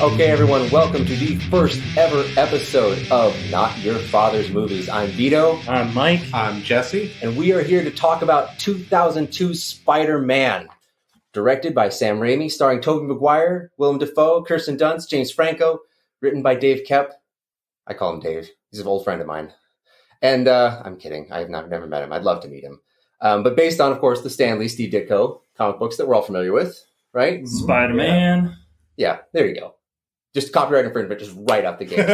Okay, everyone, welcome to the first ever episode of Not Your Father's Movies. I'm Vito. I'm Mike. I'm Jesse. And we are here to talk about 2002 Spider-Man, directed by Sam Raimi, starring Tobey Maguire, Willem Dafoe, Kirsten Dunst, James Franco, written by Dave Koepp. I call him Dave. He's an old friend of mine. And I'm kidding. I've never met him. I'd love to meet him. But based on, of course, the Stan Lee, Steve Ditko comic books that we're all familiar with, right? Spider-Man. Yeah, there you go. Just copyright infringement, just right out the gate.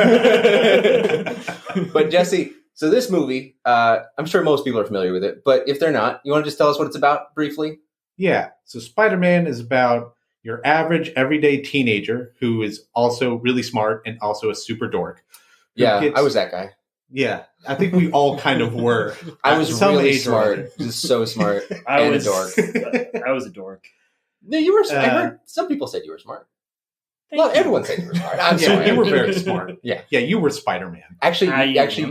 But Jesse, so this movie, I'm sure most people are familiar with it, but if they're not, you want to just tell us what it's about briefly? Yeah. So Spider-Man is about your average everyday teenager who is also really smart and also a super dork. Yeah, I was that guy. Yeah. I think we all kind of were. I was really smart. Just so smart. I and was a dork. I was a dork. No, you were. I heard some people said you were smart. Well, everyone said you were smart. I'm sorry. You were very smart. Yeah. Yeah, you were Spider-Man. Actually,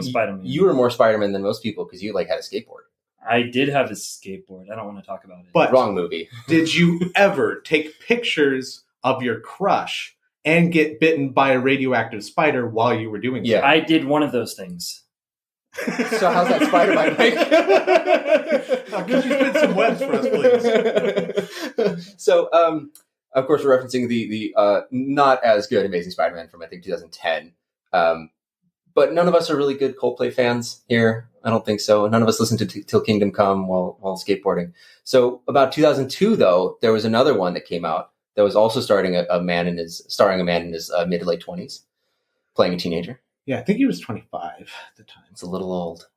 Spider-Man. You were more Spider-Man than most people because you had a skateboard. I did have a skateboard. I don't want to talk about it. But wrong movie. Did you ever take pictures of your crush and get bitten by a radioactive spider while you were doing so? Yeah. I did one of those things. So how's that Spider-Man, Mike? Could you spin some webs for us, please? So, of course, we're referencing the not as good Amazing Spider-Man from, I think, 2010. But none of us are really good Coldplay fans here. I don't think so. None of us listened to Till Kingdom Come while skateboarding. So about 2002, though, there was another one that came out that was also starring a man in his mid to late 20s, playing a teenager. Yeah, I think he was 25 at the time. It's a little old.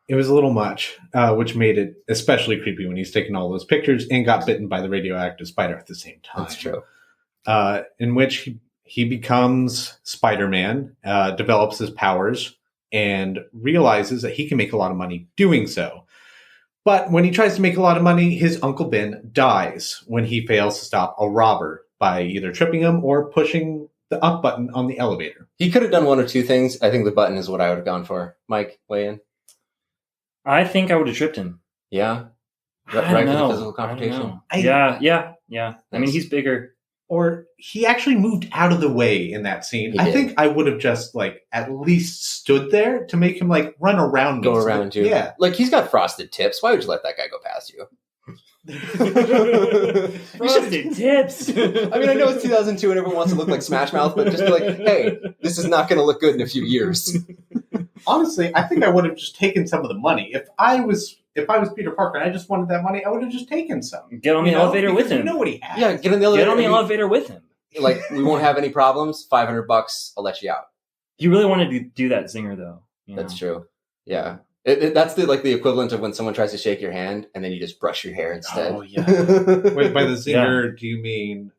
It was a little much, which made it especially creepy when he's taking all those pictures and got bitten by the radioactive spider at the same time. That's true. In which he becomes Spider-Man, develops his powers, and realizes that he can make a lot of money doing so. But when he tries to make a lot of money, his Uncle Ben dies when he fails to stop a robber by either tripping him or pushing the up button on the elevator. He could have done one or two things. I think the button is what I would have gone for. Mike, weigh in. I think I would have tripped him. Yeah? I don't Right know. for the physical confrontation? Yeah. I mean, he's bigger. Or he actually moved out of the way in that scene. He I did. think I would have just at least stood there to make him run around me. Go around you. Yeah. Like, he's got frosted tips. Why would you let that guy go past you? Frosted tips. I mean, I know it's 2002 and everyone wants to look like Smash Mouth, but just be like, hey, this is not going to look good in a few years. Honestly, I think I would have just taken some of the money. If I was Peter Parker and I just wanted that money, I would have just taken some. Get on the elevator with him. You know what he has. Yeah, get on the elevator. Get on the elevator with him. Like, we won't have any problems. $500, I'll let you out. You really want to do that zinger, though. That's true. Yeah. That's the equivalent of when someone tries to shake your hand and then you just brush your hair instead. Oh, yeah. Wait, by the zinger, do you mean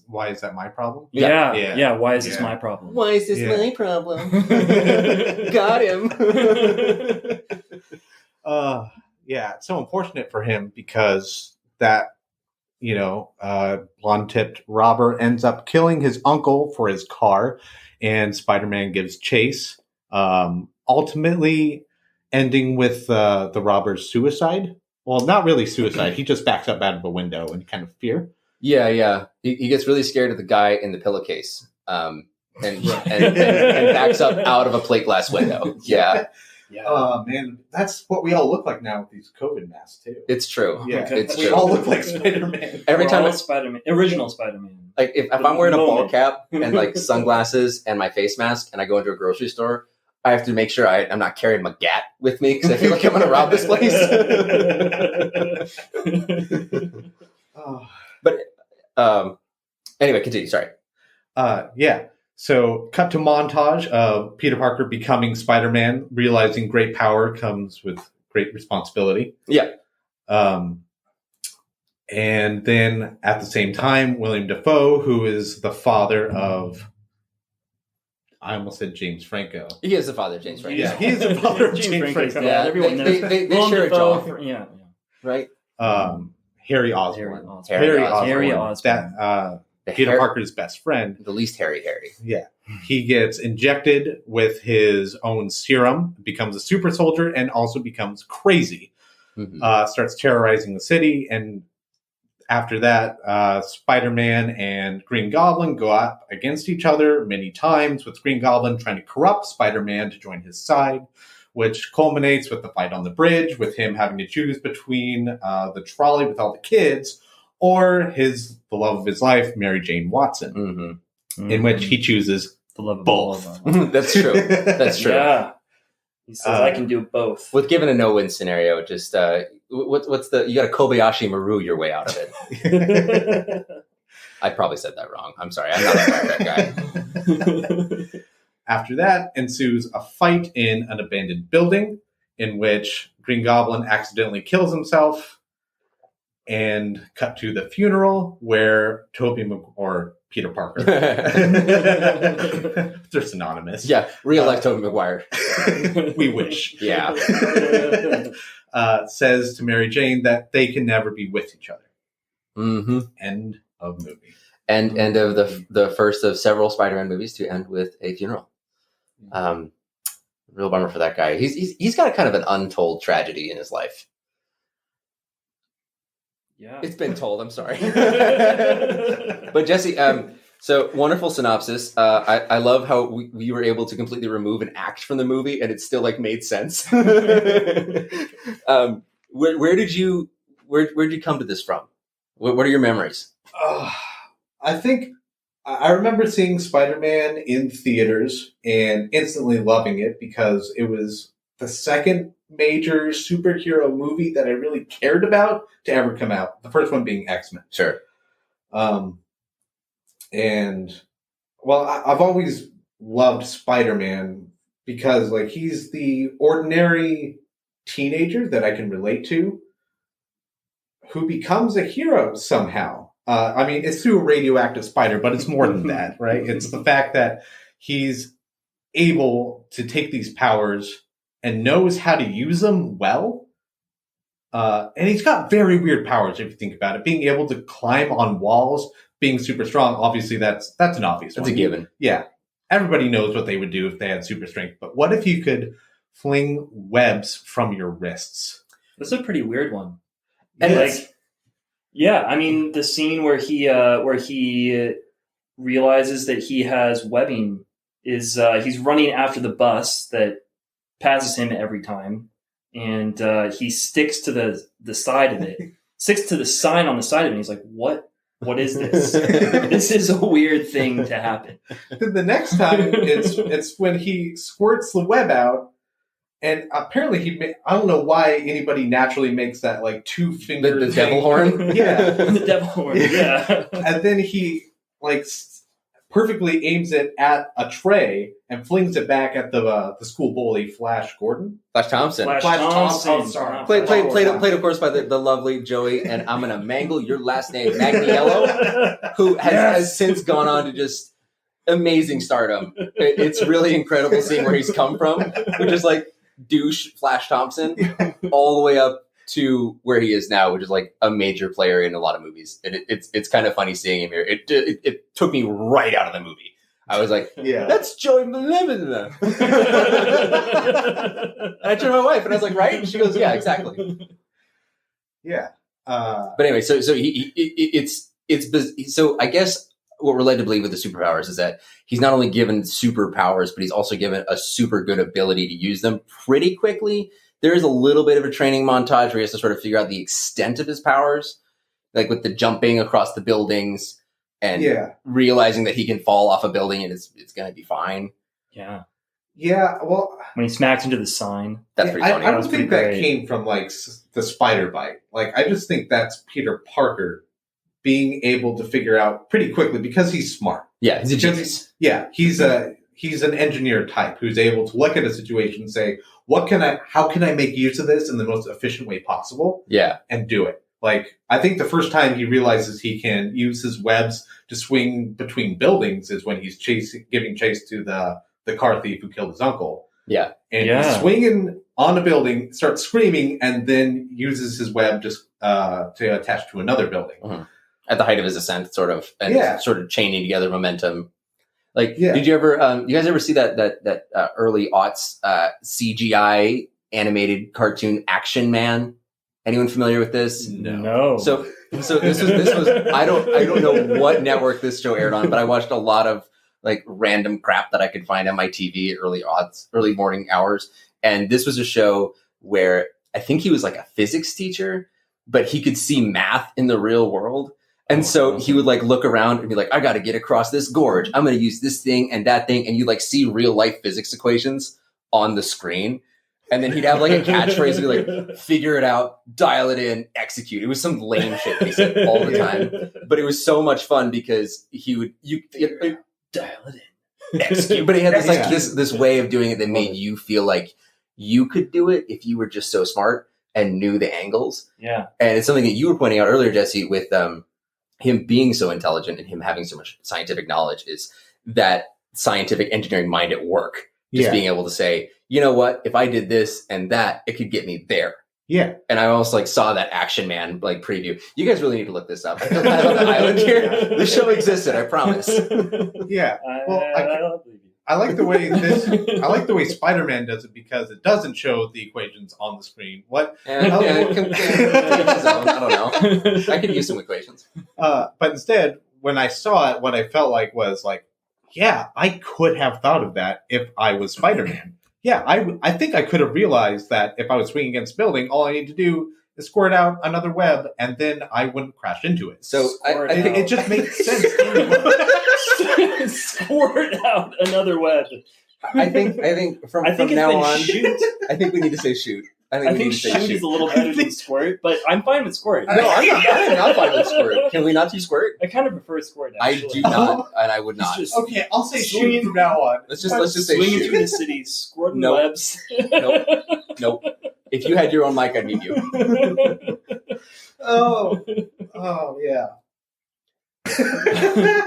why is that my problem? Yeah. Why is this my problem? Why is this my problem? Got him. It's so unfortunate for him because that, blonde-tipped robber ends up killing his uncle for his car, and Spider-Man gives chase, ultimately ending with the robber's suicide. Well, not really suicide. He just backs up out of a window in kind of fear. Yeah. He gets really scared of the guy in the pillowcase, and backs up out of a plate glass window. Yeah. Oh, man, that's what we all look like now with these COVID masks, too. It's true. Yeah, it's we true. all look like Spider-Man. Every time Spider-Man, original Spider-Man. Like, if I'm wearing a ball cap and, sunglasses and my face mask and I go into a grocery store, I have to make sure I'm not carrying my gat with me because I feel like I'm going to rob this place. But anyway, continue. Sorry. So cut to montage of Peter Parker becoming Spider-Man, realizing great power comes with great responsibility. Yeah. And then at the same time, William Dafoe, who is the father of, I almost said James Franco. He is the father of James Franco. Yeah, he is the father of James Franco. Yeah, everyone knows. They share a jaw. Yeah. Right? Harry Osborn. Harry Osborn. That Peter Parker's best friend. The least Harry. Yeah. He gets injected with his own serum, becomes a super soldier, and also becomes crazy. Mm-hmm. Starts terrorizing the city, and after that, Spider-Man and Green Goblin go up against each other many times, with Green Goblin trying to corrupt Spider-Man to join his side, which culminates with the fight on the bridge, with him having to choose between the trolley with all the kids or the love of his life, Mary Jane Watson, in which he chooses the love of both. That's true. That's true. Yeah. He says, I can do both. With given a no-win scenario, just what's you got to Kobayashi Maru your way out of it. I probably said that wrong. I'm sorry. I'm not that guy. After that ensues a fight in an abandoned building in which Green Goblin accidentally kills himself, and cut to the funeral where or Peter Parker. They're synonymous. Yeah, real life Tobey Maguire. We wish. Yeah. Says to Mary Jane that they can never be with each other. Mm-hmm. End of movie. And end of the first of several Spider-Man movies to end with a funeral. Real bummer for that guy. He's got a kind of an untold tragedy in his life. Yeah. It's been told. I'm sorry. But Jesse, so wonderful synopsis. I love how we were able to completely remove an act from the movie and it still like made sense. Where did you come to this from? What are your memories? I think I remember seeing Spider-Man in theaters and instantly loving it because it was the second major superhero movie that I really cared about to ever come out. The first one being X-Men. Sure. And well, I've always loved Spider-Man because like he's the ordinary teenager that I can relate to who becomes a hero somehow. I mean, it's through a radioactive spider, but it's more than that, right? It's the fact that he's able to take these powers and knows how to use them well. And he's got very weird powers, if you think about it. Being able to climb on walls, being super strong, obviously that's an obvious one. That's a given. Yeah. Everybody knows what they would do if they had super strength. But what if you could fling webs from your wrists? That's a pretty weird one. And I mean, the scene where he realizes that he has webbing is he's running after the bus that passes him every time, and he sticks to the side of it, sticks to the sign on the side of it. And he's like, "What is this? This is a weird thing to happen." Then the next time, it's when he squirts the web out. And apparently I don't know why anybody naturally makes that like 2 finger the devil horn. Yeah. The devil horn. Yeah. And then he like perfectly aims it at a tray and flings it back at the school bully Flash Gordon. Flash Thompson. Flash Thompson. Oh, sorry. Played of course by the lovely Joey, and I'm gonna mangle your last name, Magniello, who has since gone on to just amazing stardom. It's really incredible seeing where he's come from, which is like douche Flash Thompson all the way up to where he is now, which is like a major player in a lot of movies. And it's kind of funny seeing him here. It took me right out of the movie. I was like, yeah, that's Joey Malevin. I turned to my wife and I was like, right? And she goes, yeah, exactly. Yeah. But anyway, so so I guess what we're led to believe with the superpowers is that he's not only given superpowers, but he's also given a super good ability to use them pretty quickly. There is a little bit of a training montage where he has to sort of figure out the extent of his powers, like with the jumping across the buildings and realizing that he can fall off a building and it's going to be fine. Yeah. Yeah. Well, when he smacks into the sign, that's pretty funny. I don't think that came from like the spider bite. Like, I just think that's Peter Parker being able to figure out pretty quickly because he's smart. Yeah, he's a genius. He's an engineer type who's able to look at a situation and say, how can I make use of this in the most efficient way possible? Yeah. And do it. Like, I think the first time he realizes he can use his webs to swing between buildings is when he's giving chase to the car thief who killed his uncle. Yeah. And he's swinging on a building, starts screaming, and then uses his web just to attach to another building. Mm-hmm. At the height of his ascent, sort of, and sort of chaining together momentum. Like, did you ever, you guys ever see that early aughts CGI animated cartoon Action Man? Anyone familiar with this? No. So So this was I don't know what network this show aired on, but I watched a lot of like random crap that I could find on my TV at early morning hours. And this was a show where I think he was like a physics teacher, but he could see math in the real world. And so he would like look around and be like, I got to get across this gorge. I'm going to use this thing and that thing. And you like see real life physics equations on the screen. And then he'd have like a catchphrase and be like, figure it out, dial it in, execute. It was some lame shit that he said all the time. But it was so much fun because he would, dial it in, execute. But he had this like this way of doing it that made you feel like you could do it if you were just so smart and knew the angles. Yeah. And it's something that you were pointing out earlier, Jesse, with him being so intelligent and him having so much scientific knowledge is that scientific engineering mind at work. Just being able to say, you know what, if I did this and that, it could get me there. Yeah. And I almost like saw that Action Man like preview. You guys really need to look this up. I feel bad on the island here. This show existed, I promise. Yeah. Well, I like the way I like the way Spider-Man does it because it doesn't show the equations on the screen. What? I don't know. I could use some equations. But instead, when I saw it, what I felt like was like, yeah, I could have thought of that if I was Spider-Man. Yeah, I think I could have realized that if I was swinging against a building, all I need to do is squirt out another web, and then I wouldn't crash into it. So I think it just makes sense. Squirt out another web. I think from now on, shoot. I think we need to say shoot. I think shoot is a little better than squirt, but I'm fine with squirt. No, I'm not fine with squirt. Can we not do squirt? I kind of prefer squirt, actually. I do not, and I would not. Okay, I'll say shoot from now on. Let's just say swinging shoot. through the city, squirting webs. Nope. If you had your own mic, I'd mute you. Oh, yeah.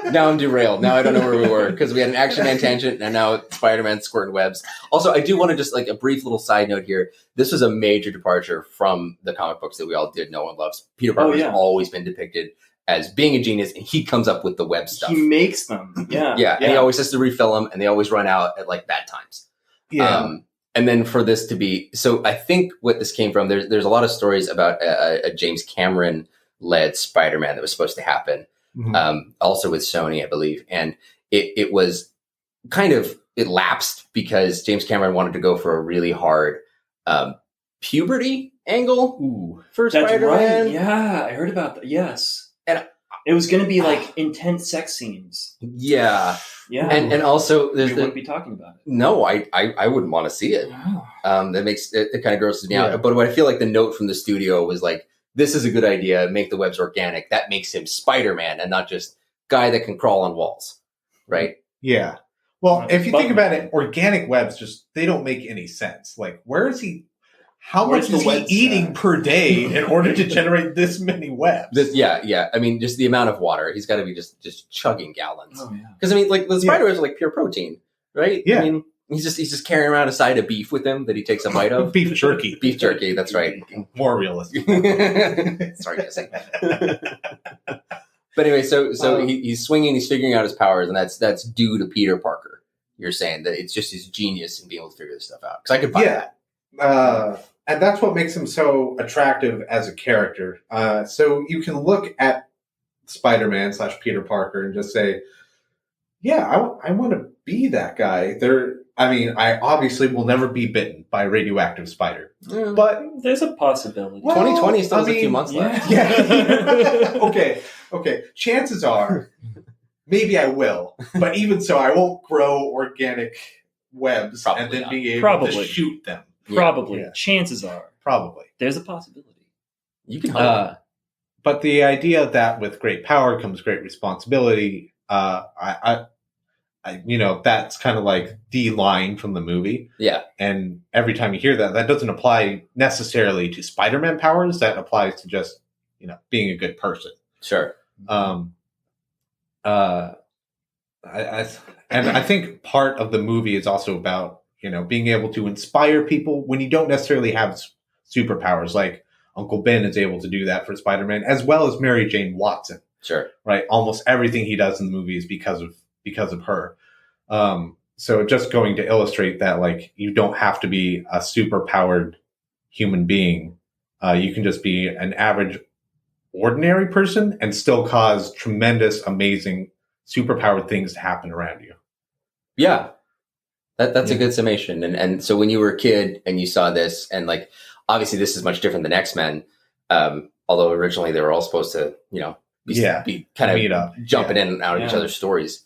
Now I'm derailed. Now I don't know where we were because we had an Action Man tangent and now Spider-Man squirting webs. Also, I do want to just like a brief little side note here. This was a major departure from the comic books that we all did know and loves. Peter Parker's always been depicted as being a genius, and he comes up with the web stuff. He makes them. Yeah. And he always has to refill them, and they always run out at like bad times. Yeah. And then for this to be so, I think what this came from. There's a lot of stories about a James Cameron led Spider-Man that was supposed to happen. Mm-hmm. Also with Sony, I believe. And it was kind of, it lapsed because James Cameron wanted to go for a really hard puberty angle for Spider-Man. Right. Yeah, I heard about that. Yes. And it was going to be like intense sex scenes. Yeah. Yeah. And also, we wouldn't be talking about it. No, I wouldn't want to see it. Oh. That makes it kind of grosses me out. But what I feel like the note from the studio was like, this is a good idea. Make the webs organic. That makes him Spider-Man and not just guy that can crawl on walls. Right? Yeah. Well, if you think about it, organic webs they don't make any sense. Like, how much is he eating per day in order to generate this many webs? Yeah. I mean, just the amount of water. He's got to be just chugging gallons. Oh, yeah. Because, I mean, like, the spider webs are like pure protein, right? Yeah. I mean, he's just carrying around a side of beef with him that he takes a bite of. Beef jerky. Beef jerky, that's right. More realistic. Sorry, Jesse. But anyway, so he's swinging, he's figuring out his powers, and that's due to Peter Parker. You're saying that it's just his genius in being able to figure this stuff out. Because I could buy that. And that's what makes him so attractive as a character. So you can look at Spider-Man / Peter Parker and just say, yeah, I want to be that guy. I obviously will never be bitten by a radioactive spider. But there's a possibility. 2020 still has a few months left. Yeah. Okay. Chances are, maybe I will. But even so, I won't grow organic webs and then be able to shoot them. Probably. Yeah. Chances are. Probably. There's a possibility. You can hope. But the idea that with great power comes great responsibility, that's kind of like the line from the movie. Yeah. And every time you hear that doesn't apply necessarily to Spider-Man powers. That applies to just, being a good person. Sure. I think part of the movie is also about, being able to inspire people when you don't necessarily have superpowers. Like Uncle Ben is able to do that for Spider-Man, as well as Mary Jane Watson. Sure. Right. Almost everything he does in the movie is because of her. So just going to illustrate that, like, you don't have to be a super powered human being. You can just be an average, ordinary person and still cause tremendous, amazing, superpowered things to happen around you. Yeah. That's a good summation. And so when you were a kid and you saw this, and like, obviously this is much different than X-Men, although originally they were all supposed to, be kind of jumping in and out of each other's stories.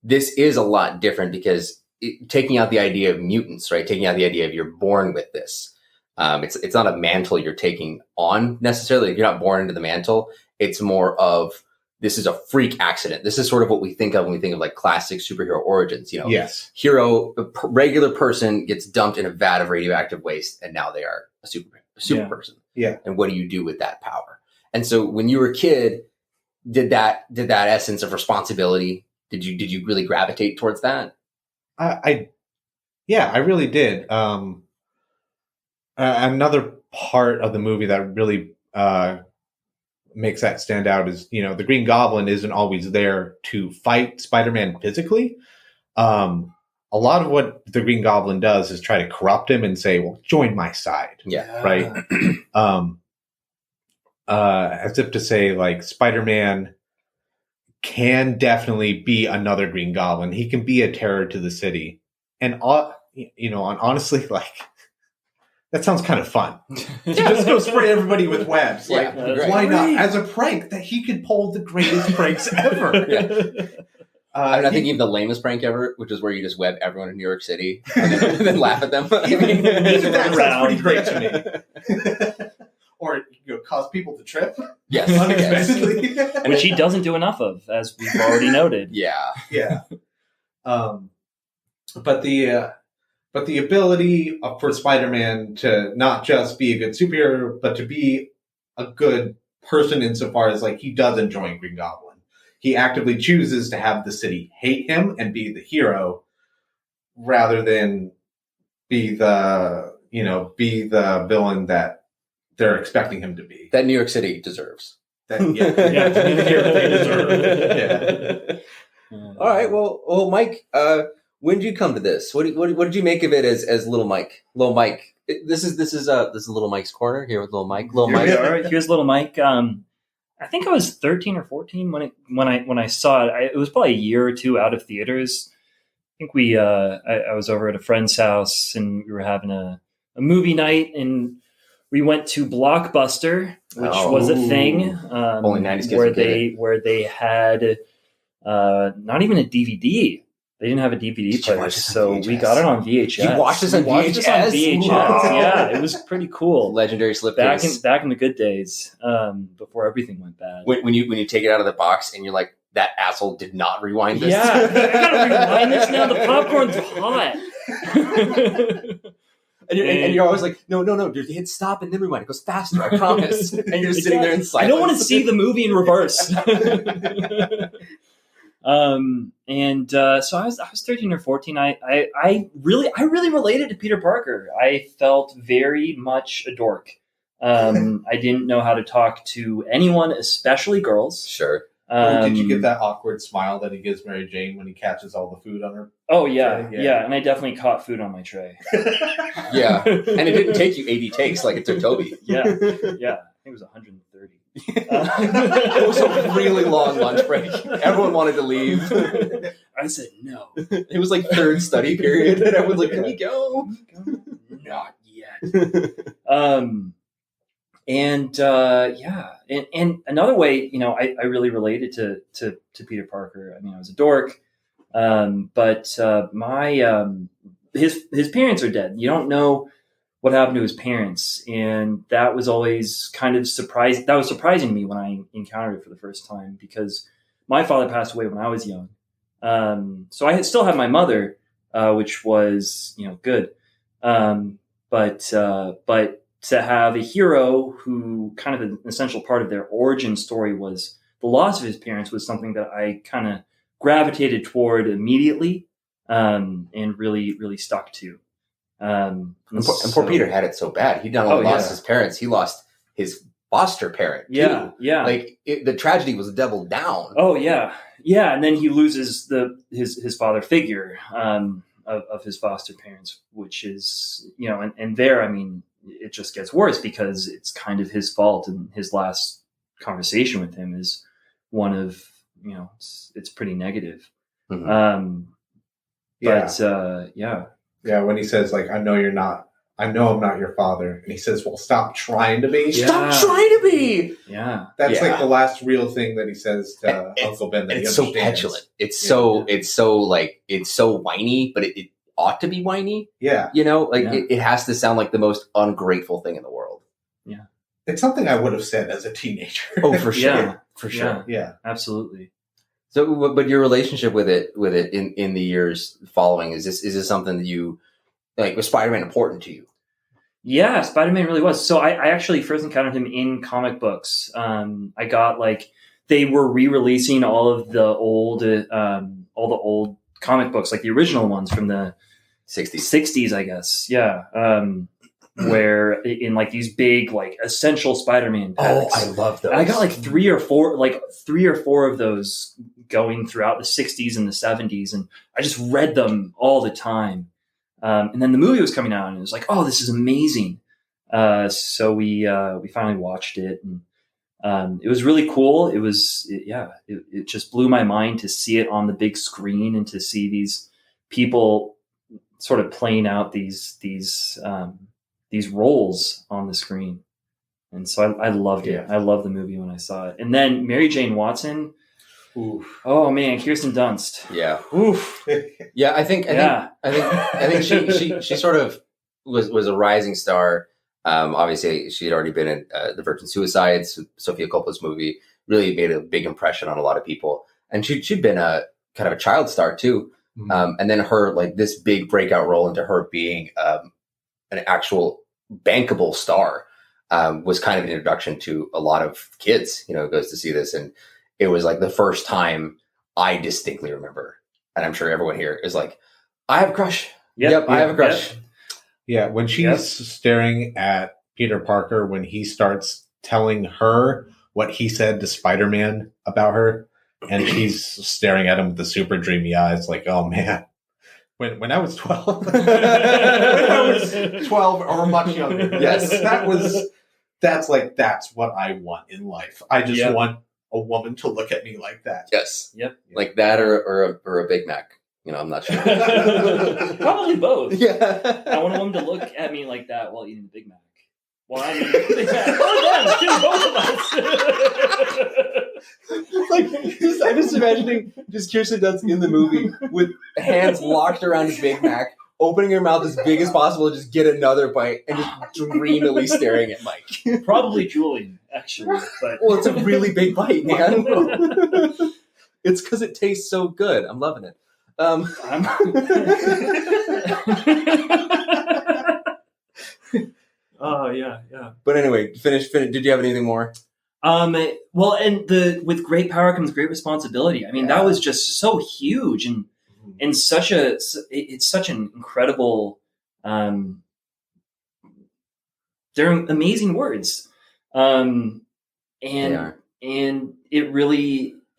This is a lot different because taking out the idea of mutants, right? Taking out the idea of you're born with this. It's not a mantle you're taking on necessarily. You're not born into the mantle. It's more of, this is a freak accident. This is sort of what we think of when we think of like classic superhero origins. Yes. Hero, regular person gets dumped in a vat of radioactive waste, and now they are a super person. Yeah. And what do you do with that power? And so when you were a kid, did that essence of responsibility, did you really gravitate towards that? I really did. Another part of the movie that really makes that stand out is, the Green Goblin isn't always there to fight Spider-Man physically. A lot of what the Green Goblin does is try to corrupt him and say, well, join my side. Yeah. Right. As if to say, like, Spider-Man can definitely be another Green Goblin. He can be a terror to the city. And, honestly, like, that sounds kind of fun. Just go spray everybody with webs. Yeah, like, why not? As a prank, that he could pull the greatest pranks ever. Yeah. I'm not thinking of the lamest prank ever, which is where you just web everyone in New York City and then laugh at them. Even that sounds pretty great to me. Or cause people to trip. Yes. Unexpectedly. Which he doesn't do enough of, as we've already noted. Yeah. Yeah. But the ability for Spider-Man to not just be a good superhero, but to be a good person insofar as, like, he does enjoy Green Goblin. He actively chooses to have the city hate him and be the hero rather than be the villain that they're expecting him to be. That New York City deserves. To be the hero they deserve. Yeah. All right. Well, Mike, when did you come to this? What did you make of it as Little Mike? Little Mike. This is Little Mike's Corner here with Little Mike. Little Mike. All right, here's Little Mike. I think I was 13 or 14 when I saw it. It was probably a year or two out of theaters. I think I was over at a friend's house and we were having a movie night, and we went to Blockbuster, which was a thing. Only 90s kids where they had not even a DVD. They didn't have a DVD player, so we got it on VHS. You watched this on VHS? Yeah, it was pretty cool. Legendary slipcase. Back in the good days, before everything went bad. When you take it out of the box and you're like, that asshole did not rewind this. Yeah, I gotta rewind this now. The popcorn's hot. And you're always like, no, dude, hit stop and then rewind. It goes faster, I promise. And you're just sitting there in silence. I don't want to see the movie in reverse. So I was 13 or 14. I really related to Peter Parker. I felt very much a dork. I didn't know how to talk to anyone, especially girls. Sure. Did you get that awkward smile that he gives Mary Jane when he catches all the food on her? Oh yeah. And I definitely caught food on my tray. Yeah, and it didn't take you 80 takes like it took Toby. Yeah. I think it was 130. It was a really long lunch break. Everyone wanted to leave. I said no. It was like third study period, and everyone's like, "Can we go?" Not yet. And another way, I really related to Peter Parker. I mean, I was a dork, but his parents are dead. You don't know what happened to his parents, and that was always kind of surprising. That was surprising to me when I encountered it for the first time, because my father passed away when I was young. So I still had my mother, which was good, but to have a hero who kind of an essential part of their origin story was the loss of his parents was something that I kind of gravitated toward immediately, and really, really stuck to. And poor Peter had it so bad. He not only lost his parents, he lost his foster parent too. Yeah. Like the tragedy was doubled down. Oh yeah. And then he loses his father figure of his foster parents, which is and there, I mean, it just gets worse because it's kind of his fault, and his last conversation with him is one of, it's pretty negative. Yeah. Yeah, when he says, like, I know I'm not your father. And he says, well, stop trying to be. Stop trying to be. Yeah. That's like the last real thing that he says to Uncle Ben that he It's understands. so petulant. It's so whiny, but it ought to be whiny. Yeah. It has to sound like the most ungrateful thing in the world. Yeah. It's something I would have said as a teenager. Oh, for sure. Yeah. For sure. Yeah. Absolutely. So, but your relationship with it in the years following, is this something that you, like, was Spider-Man important to you? Yeah, Spider-Man really was. So I actually first encountered him in comic books. I got, like, they were re-releasing all the old comic books, like the original ones from the 60s, I guess. Yeah. Where in, like, these big, like, essential Spider-Man packs. Oh, I love those. And I got like three or four of those going throughout the 60s and the 70s, and I just read them all the time. And then the movie was coming out, and it was like, oh, this is amazing. So we finally watched it, and it was really cool. It just blew my mind to see it on the big screen and to see these people sort of playing out these roles on the screen. And so I loved it. I loved the movie when I saw it. And then Mary Jane Watson. Oof. Oh man, Kirsten Dunst. Yeah. Oof. Yeah, I think she sort of was a rising star. Obviously, she had already been in The Virgin Suicides, Sofia Coppola's movie. Really made a big impression on a lot of people, and she'd been a kind of a child star too. Mm-hmm. And then her, like, this big breakout role into her being an actual bankable star was kind of an introduction to a lot of kids. Goes to see this, and it was like the first time I distinctly remember, and I'm sure everyone here is like, I have a crush. Yep, I have a crush. Yep. Yeah, when she's staring at Peter Parker, when he starts telling her what he said to Spider-Man about her, and she's staring at him with the super dreamy eyes, like, oh man. When I was 12, when I was 12 or much younger, yes, that's what I want in life. I just want a woman to look at me like that. Yes. Yep. Like that or a Big Mac. I'm not sure. Probably both. Yeah. I want a woman to look at me like that while eating the Big Mac. Well, I mean, Big Mac. Like, I'm just imagining just Kirsten Dunst in the movie with hands locked around a Big Mac, opening her mouth as big as possible to just get another bite, and just dreamily staring at Mike. Probably drooling, actually. But well, it's a really big bite, man. It's because it tastes so good. I'm loving it. Oh yeah. But anyway, finish. Did you have anything more? Well, and with great power comes great responsibility. I mean, that was just so huge, and it's such an incredible. They're amazing words, and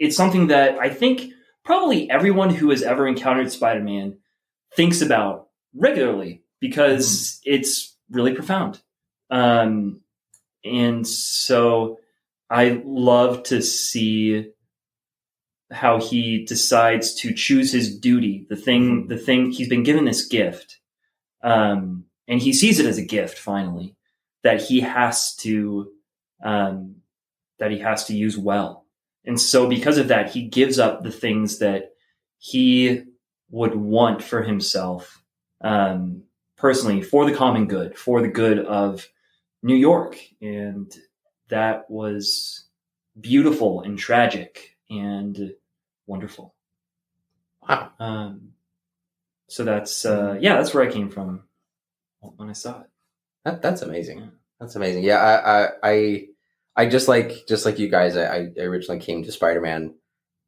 it's something that I think probably everyone who has ever encountered Spider-Man thinks about regularly, because it's really profound. And so I love to see how he decides to choose his duty, the thing he's been given this gift. And he sees it as a gift finally that he has to use well. And so because of that, he gives up the things that he would want for himself, personally, for the common good, for the good of New York. And that was beautiful and tragic and wonderful. Wow. So that's where I came from when I saw it. That's amazing. Yeah. That's amazing. Yeah, I just like you guys. I originally came to Spider-Man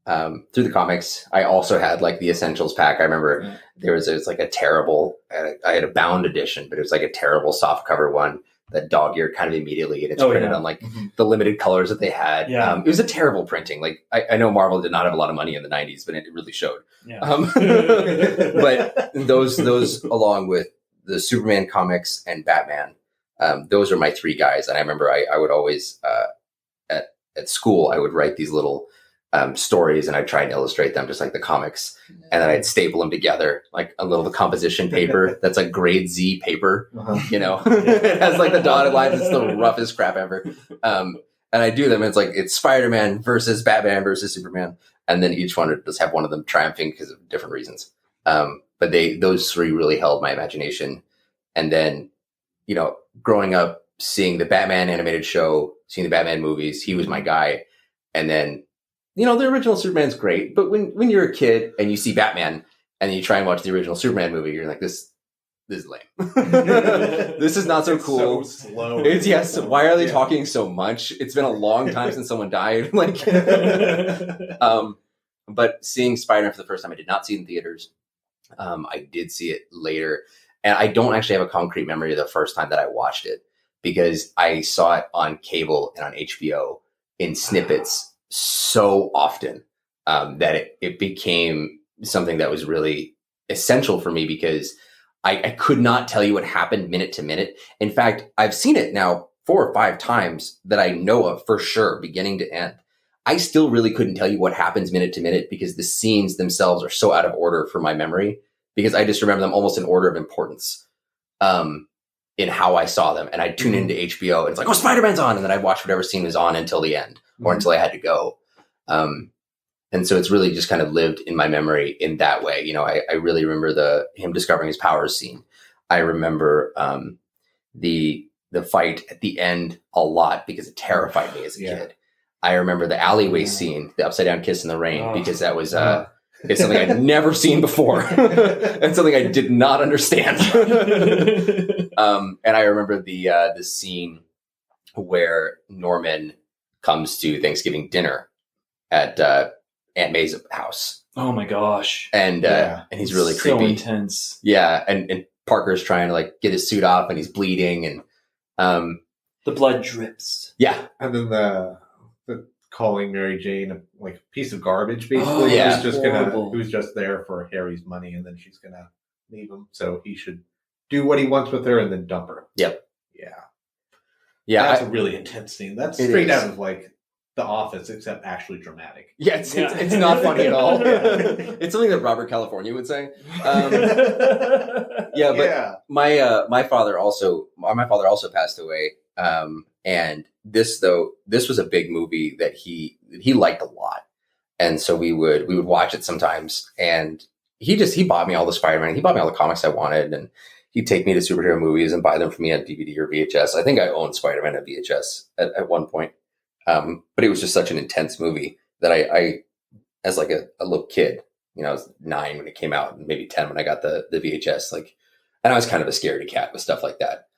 through the comics. I also had, like, the Essentials pack. I remember there was like a terrible. I had a bound edition, but it was like a terrible softcover one that dog-eared kind of immediately, and it's printed on like the limited colors that they had. Yeah. It was a terrible printing. Like, I know Marvel did not have a lot of money in the 90s, but it really showed. Yeah. But those along with the Superman comics and Batman, Those are my three guys. And I remember I would always, at school, I would write these little stories, and I'd try and illustrate them just like the comics. And then I'd staple them together like a little composition paper that's like grade Z paper, it has like the dotted lines. It's the roughest crap ever. And I do them. And it's like, it's Spider-Man versus Batman versus Superman. And then each one would just have one of them triumphing because of different reasons. But those three really held my imagination. And then, growing up, seeing the Batman animated show, seeing the Batman movies, he was my guy. And then, the original Superman's great. But when you're a kid and you see Batman and you try and watch the original Superman movie, you're like, this is lame. This is not so cool. So slow. Yes. Why are they talking so much? It's been a long time since someone died. But seeing Spider-Man for the first time, I did not see it in theaters. I did see it later, and I don't actually have a concrete memory of the first time that I watched it, because I saw it on cable and on HBO in snippets so often that it became something that was really essential for me, because I could not tell you what happened minute to minute. In fact, I've seen it now 4 or 5 times that I know of for sure, beginning to end. I still really couldn't tell you what happens minute to minute, because the scenes themselves are so out of order for my memory, because I just remember them almost in order of importance in how I saw them. And I'd tune into HBO and it's like, oh, Spider-Man's on. And then I'd watch whatever scene was on until the end or until I had to go. And so it's really just kind of lived in my memory in that way. I really remember him discovering his powers scene. I remember the fight at the end a lot, because it terrified me as a kid. I remember the alleyway scene, the upside down kiss in the rain, because that was it's something I'd never seen before and something I did not understand. And I remember the scene where Norman comes to Thanksgiving dinner at Aunt May's house. Oh my gosh! And he's really so creepy, intense. Yeah, and Parker's trying to like get his suit off, and he's bleeding, and the blood drips. Yeah, and then the calling Mary Jane a piece of garbage, basically. Who's just there for Harry's money, and then she's gonna leave him, so he should do what he wants with her and then dump her. Yep. Yeah. That's a really intense scene. That's straight out of The Office, except actually dramatic. Yeah, it's not funny at all. It's something that Robert California would say. My father also passed away. And this was a big movie that he liked a lot. And so we would watch it sometimes, and he bought me all the Spider-Man. He bought me all the comics I wanted, and he'd take me to superhero movies and buy them for me on DVD or VHS. I think I owned Spider-Man at VHS at one point. But it was just such an intense movie that I as like a little kid, I was 9 when it came out, and maybe 10 when I got the VHS, and I was kind of a scaredy cat with stuff like that.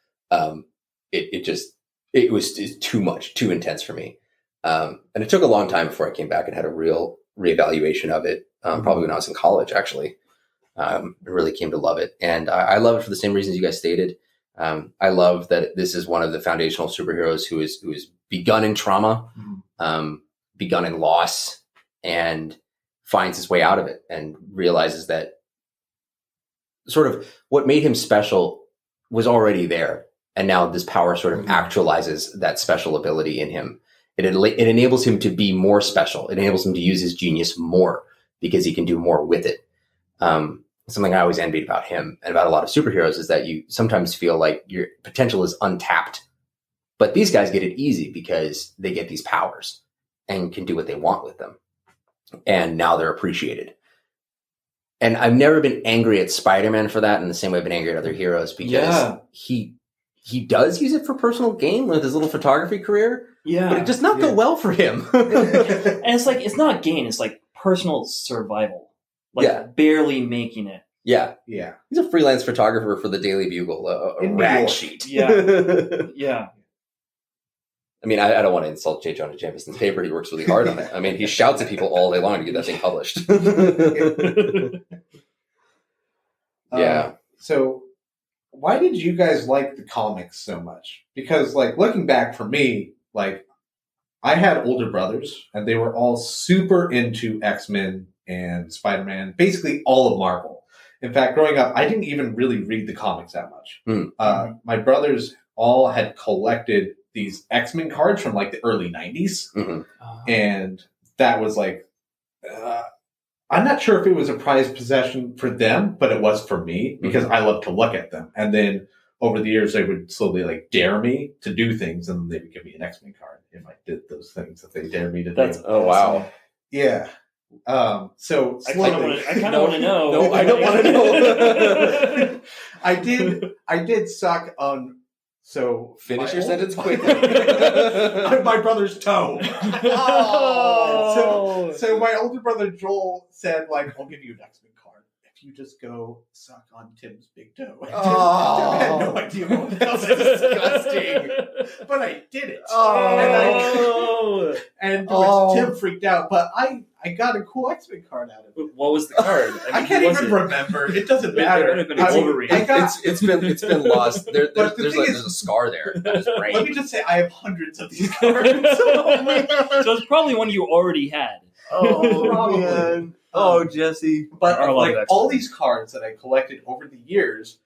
It was too much, too intense for me. And it took a long time before I came back and had a real reevaluation of it. Probably when I was in college, actually. I really came to love it. And I love it for the same reasons you guys stated. I love that this is one of the foundational superheroes who is begun in trauma, begun in loss, and finds his way out of it and realizes that sort of what made him special was already there. And now this power sort of actualizes that special ability in him. It enables him to be more special. It enables him to use his genius more because he can do more with it. Something I always envied about him and about a lot of superheroes is that you sometimes feel like your potential is untapped. But these guys get it easy because they get these powers and can do what they want with them. And now they're appreciated. And I've never been angry at Spider-Man for that in the same way I've been angry at other heroes, because he does use it for personal gain with his little photography career. Yeah. But it does not go well for him. And it's not gain, it's like personal survival. Barely making it. Yeah. Yeah. He's a freelance photographer for the Daily Bugle, a rag sheet. Yeah. Yeah. I mean, I don't want to insult J. Jonah Jameson's paper. He works really hard on it. I mean, he shouts at people all day long to get that thing published. Yeah. So why did you guys like the comics so much? Because, looking back for me, I had older brothers, and they were all super into X-Men and Spider-Man, basically all of Marvel. In fact, growing up, I didn't even really read the comics that much. My brothers all had collected these X-Men cards from like the early 90s. Mhm. And that was like, I'm not sure if it was a prized possession for them, but it was for me because I love to look at them. And then over the years, they would slowly like dare me to do things, and they would give me an X-Men card if I did those things that they dared me to do. Oh, wow. Yeah. So I kind of want to know. No, I don't want to know. I did suck on. So Finish your sentence quickly. On my brother's toe. Oh. So my older brother Joel said, like, I'll give you an X-Men card if you just go suck on Tim's big toe. And Tim had no idea what that was. Disgusting. But I did it. Oh. And Tim freaked out. But I got a cool X-Men card out of it. What was the card? I can't even remember. It doesn't matter. It's been lost. There's a scar there. That is brain. Let me just say, I have hundreds of these cards. So it's probably one you already had. Oh, probably. Oh, Jesse. But like all these cards that I collected over the years,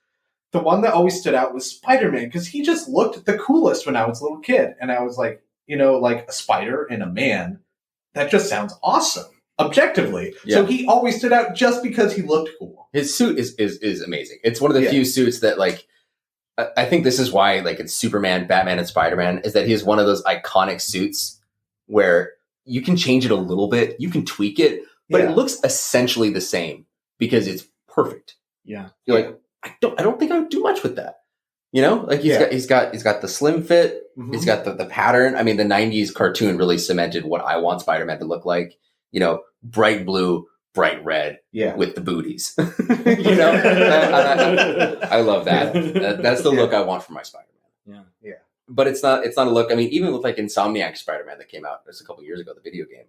the one that always stood out was Spider-Man because he just looked the coolest when I was a little kid, and I was like, like a spider and a man. That just sounds awesome, objectively. Yeah. So he always stood out just because he looked cool. His suit is amazing. It's one of the few suits that, like, I think this is why, like, it's Superman, Batman, and Spider-Man, is that he has one of those iconic suits where you can change it a little bit, you can tweak it, but it looks essentially the same because it's perfect. Yeah. You're like, I don't think I would do much with that. Like he's got the slim fit. Mm-hmm. He's got the pattern. I mean, the 90s cartoon really cemented what I want Spider-Man to look like. Bright blue, bright red with the booties. I love that. That's the look I want for my Spider-Man. Yeah. But it's not a look. I mean, even with like Insomniac Spider-Man that came out just a couple years ago, the video game,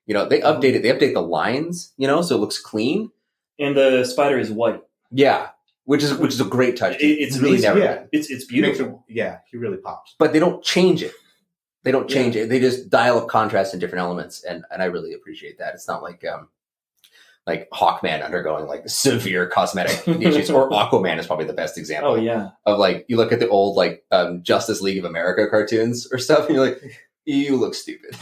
they update the lines, so it looks clean. And the spider is white. Yeah. Which is a great touch. It's really never. It's beautiful. He really pops. But they don't change it. They don't change it. They just dial up contrast in different elements, and I really appreciate that. It's not like Hawkman undergoing like severe cosmetic issues, or Aquaman is probably the best example. Oh yeah. Of like you look at the old like Justice League of America cartoons or stuff, and you're like, you look stupid.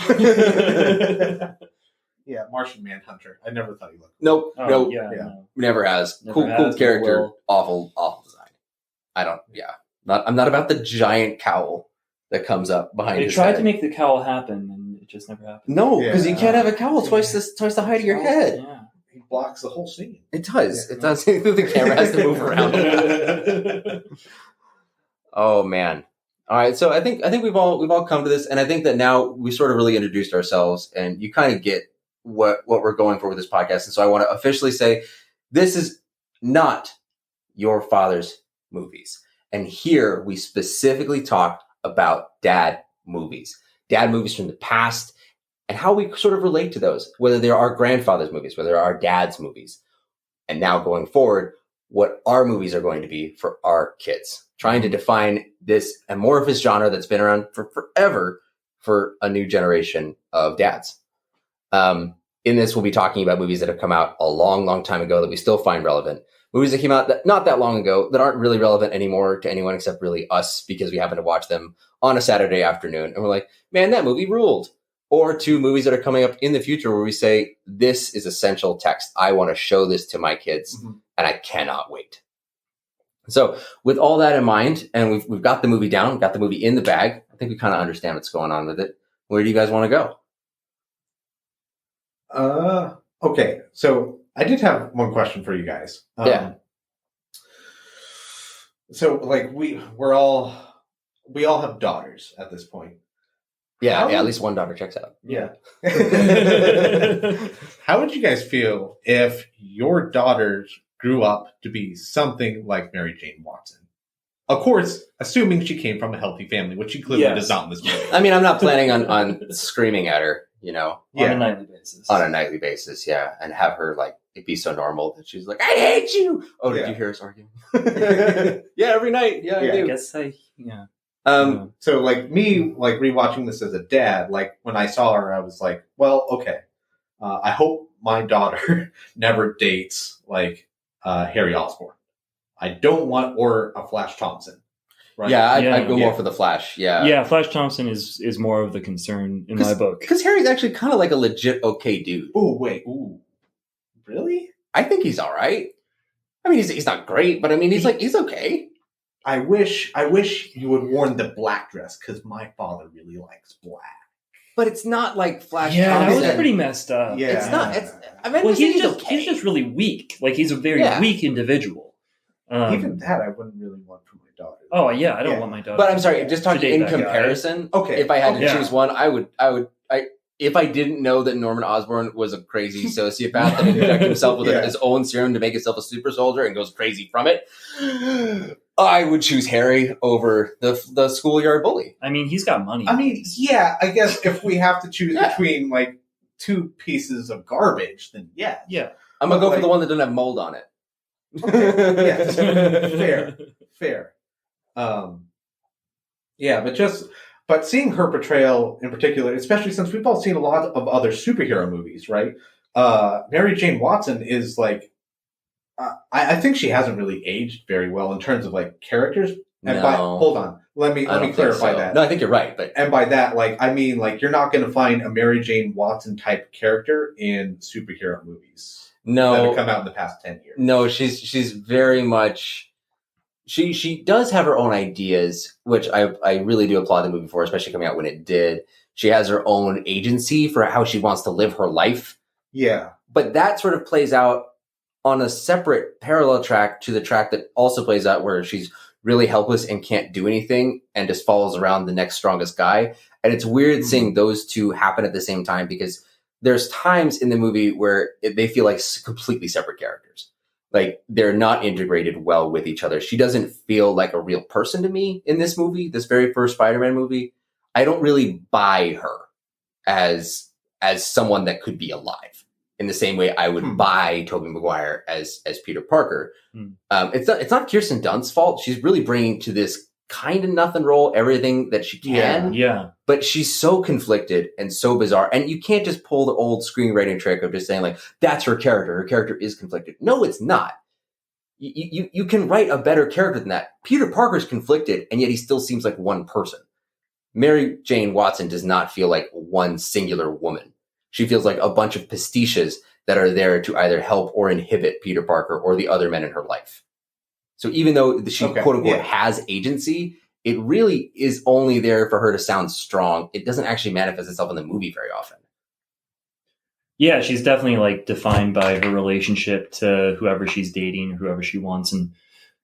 Yeah, Martian Manhunter. I never thought he looked. Nope. Oh, nope. Yeah. Never has. Cool character. Awful design. I don't. Yeah. I'm not about the giant cowl that comes up behind. They tried to make the cowl happen, and it just never happened. No, because you can't have a cowl twice the height of your head. Yeah. He blocks the whole scene. It does. It does. The camera has to move around. Oh man. All right. So I think we've all come to this, and I think that now we sort of really introduced ourselves, and you kind of get what we're going for with this podcast. And so I want to officially say this is not your father's movies. And here we specifically talk about dad movies from the past and how we sort of relate to those, whether they're our grandfather's movies, whether they're our dad's movies. And now going forward, what our movies are going to be for our kids, trying to define this amorphous genre that's been around for forever for a new generation of dads. In this, we'll be talking about movies that have come out a long, long time ago that we still find relevant. Movies that came out not that long ago that aren't really relevant anymore to anyone except really us because we happen to watch them on a Saturday afternoon. And we're like, man, that movie ruled. Or to movies that are coming up in the future where we say, this is essential text. I want to show this to my kids and I cannot wait. So with all that in mind, and we've got the movie down, got the movie in the bag. I think we kind of understand what's going on with it. Where do you guys want to go? Okay. So I did have one question for you guys. So like we all have daughters at this point. Yeah, at least one daughter checks out. Yeah. How would you guys feel if your daughters grew up to be something like Mary Jane Watson? Of course, assuming she came from a healthy family, which she clearly does not in this movie. I mean, I'm not planning on screaming at her, on a nightly basis. On a nightly basis, yeah. And have her, like, it be so normal that she's like, I hate you! Oh, did you hear us arguing? Yeah, every night. Yeah, I do. I guess yeah. So, like, me, like, rewatching this as a dad, like, when I saw her, I was like, well, okay. I hope my daughter never dates, like, Harry Osborn. I don't want, or a Flash Thompson. right? Yeah, I'd go more for the Flash. Yeah. Yeah, Flash Thompson is more of the concern in my book. Because Harry's actually kind of like a legit okay dude. Oh, wait. Ooh. Really? I think he's all right. I mean, he's not great, but I mean, he's okay. I wish you would worn the black dress because my father really likes black. But it's not like Flash Yeah, Thompson. that was pretty messed up. Yeah. It's not. I mean, Well, he's okay. he's just really weak. Like, he's a very weak individual. Even that I wouldn't really want for my daughter. Oh, yeah, I don't want my daughter. But I'm sorry, just talking date in that guy. comparison. Okay. If I had to Yeah. choose one, I would. If I didn't know that Norman Osborn was a crazy sociopath that injected himself with his own serum to make himself a super soldier and goes crazy from it, I would choose Harry over the schoolyard bully. I mean, he's got money. I mean, yeah, I guess if we have to choose between like two pieces of garbage, then yeah. Yeah. I'm going to go for the one that doesn't have mold on it. Okay. Yes. Fair. Yeah, but seeing her portrayal in particular, especially since we've all seen a lot of other superhero movies, right? Mary Jane Watson is like, I think she hasn't really aged very well in terms of like characters. And hold on, let me clarify that. No, I think you're right, but and by that, like, I mean, like, you're not going to find a Mary Jane Watson type character in superhero movies. No, that have come out in the past 10 years. No, she's very much. She does have her own ideas, which I really do applaud the movie for, especially coming out when it did. She has her own agency for how she wants to live her life. Yeah. But that sort of plays out on a separate parallel track to the track that also plays out where she's really helpless and can't do anything and just follows around the next strongest guy. And it's weird seeing those two happen at the same time because there's times in the movie where they feel like completely separate characters. Like they're not integrated well with each other. She doesn't feel like a real person to me in this movie, this very first Spider-Man movie. I don't really buy her as someone that could be alive in the same way I would buy Tobey Maguire as Peter Parker. It's not Kirsten Dunst's fault. She's really bringing to this kind of nothing role everything that she can. Yeah. But she's so conflicted and so bizarre. And you can't just pull the old screenwriting trick of just saying like, that's her character. Her character is conflicted. No, it's not. You can write a better character than that. Peter Parker's conflicted and yet he still seems like one person. Mary Jane Watson does not feel like one singular woman. She feels like a bunch of pastiches that are there to either help or inhibit Peter Parker or the other men in her life. So even though she quote unquote has agency, it really is only there for her to sound strong. It doesn't actually manifest itself in the movie very often. Yeah, she's definitely like defined by her relationship to whoever she's dating, whoever she wants, and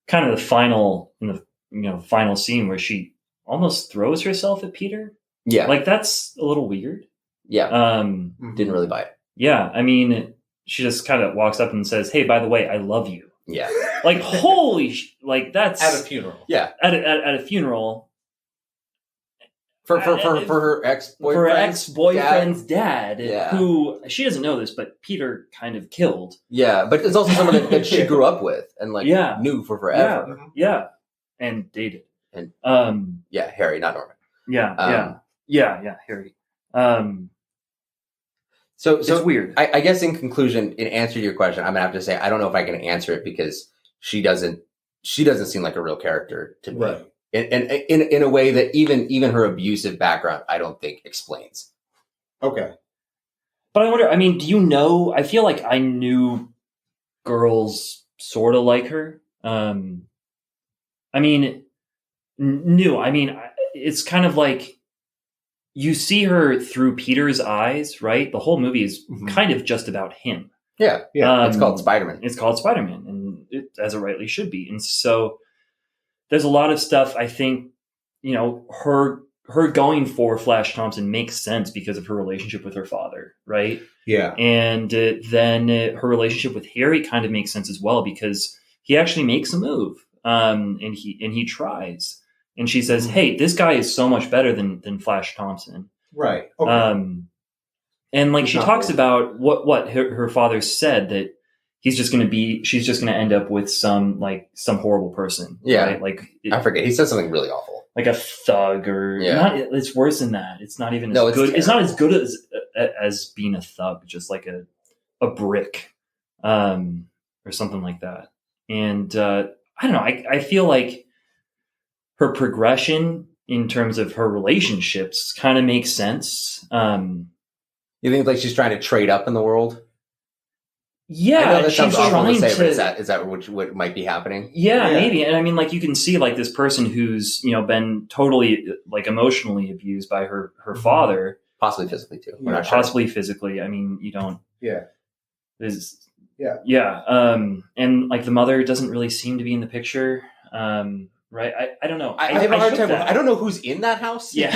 kind of the final scene where she almost throws herself at Peter. Yeah, like that's a little weird. Yeah, didn't really buy it. Yeah, I mean, she just kind of walks up and says, "Hey, by the way, I love you." Yeah. Like, holy, like that's at a funeral. Yeah. At a funeral. For her ex-boyfriend's for her ex-boyfriend's dad Yeah. who, she doesn't know this, but Peter kind of killed. Yeah, but it's also someone that she grew up with and like knew for forever. Yeah. And dated. And Harry, not Norman. Yeah, Harry. So it's weird. I guess in conclusion, in answer to your question, I'm gonna have to say I don't know if I can answer it because she doesn't seem like a real character to me. Right. And in a way that even her abusive background, I don't think explains. Okay. But I wonder, I mean, do you know, I feel like I knew girls sort of like her. I mean, it's kind of like you see her through Peter's eyes, right? The whole movie is kind of just about him. Yeah. It's called Spider-Man. It's called Spider-Man, and as it rightly should be. And so there's a lot of stuff I think, her going for Flash Thompson makes sense because of her relationship with her father, right? Yeah. And then her relationship with Harry kind of makes sense as well because he actually makes a move, and he tries. And she says, "Hey, this guy is so much better than Flash Thompson." Right. Okay. And like she talks about what her father said, that she's just going to end up with some horrible person. Yeah. Right? Like I forget. He said something really awful. Like a thug or not. It's worse than that. It's not even as good. It's not as good as being a thug, just like a brick, or something like that. And I don't know. I feel like her progression in terms of her relationships kind of makes sense. You think like she's trying to trade up in the world? Yeah, I know that she's sounds awful trying to say, to. but is that what might be happening? Yeah, maybe. And I mean, like, you can see like this person who's, been totally like emotionally abused by her father, Possibly physically too. We're not possibly physically. I mean, you don't. Yeah. Yeah. And like the mother doesn't really seem to be in the picture. Right. I don't know. I have a hard time. I don't know who's in that house. Yeah.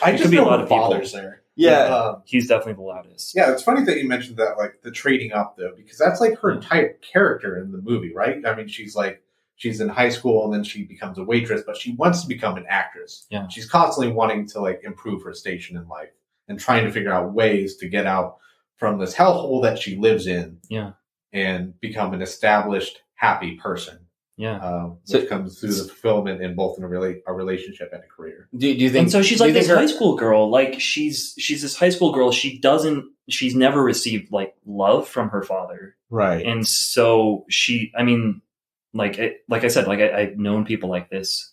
I just be a know lot her of people. father's there. Yeah. He's definitely the loudest. Yeah, it's funny that you mentioned that, like the trading up though, because that's like her type character in the movie, right? I mean, she's in high school and then she becomes a waitress, but she wants to become an actress. Yeah. She's constantly wanting to like improve her station in life and trying to figure out ways to get out from this hellhole that she lives in. Yeah. And become an established, happy person. Yeah. Which comes through the fulfillment in both in a relationship and a career. Do you think? And so she's like this high school girl. Like she's this high school girl. She's never received like love from her father. Right. And so like I said, like I've known people like this.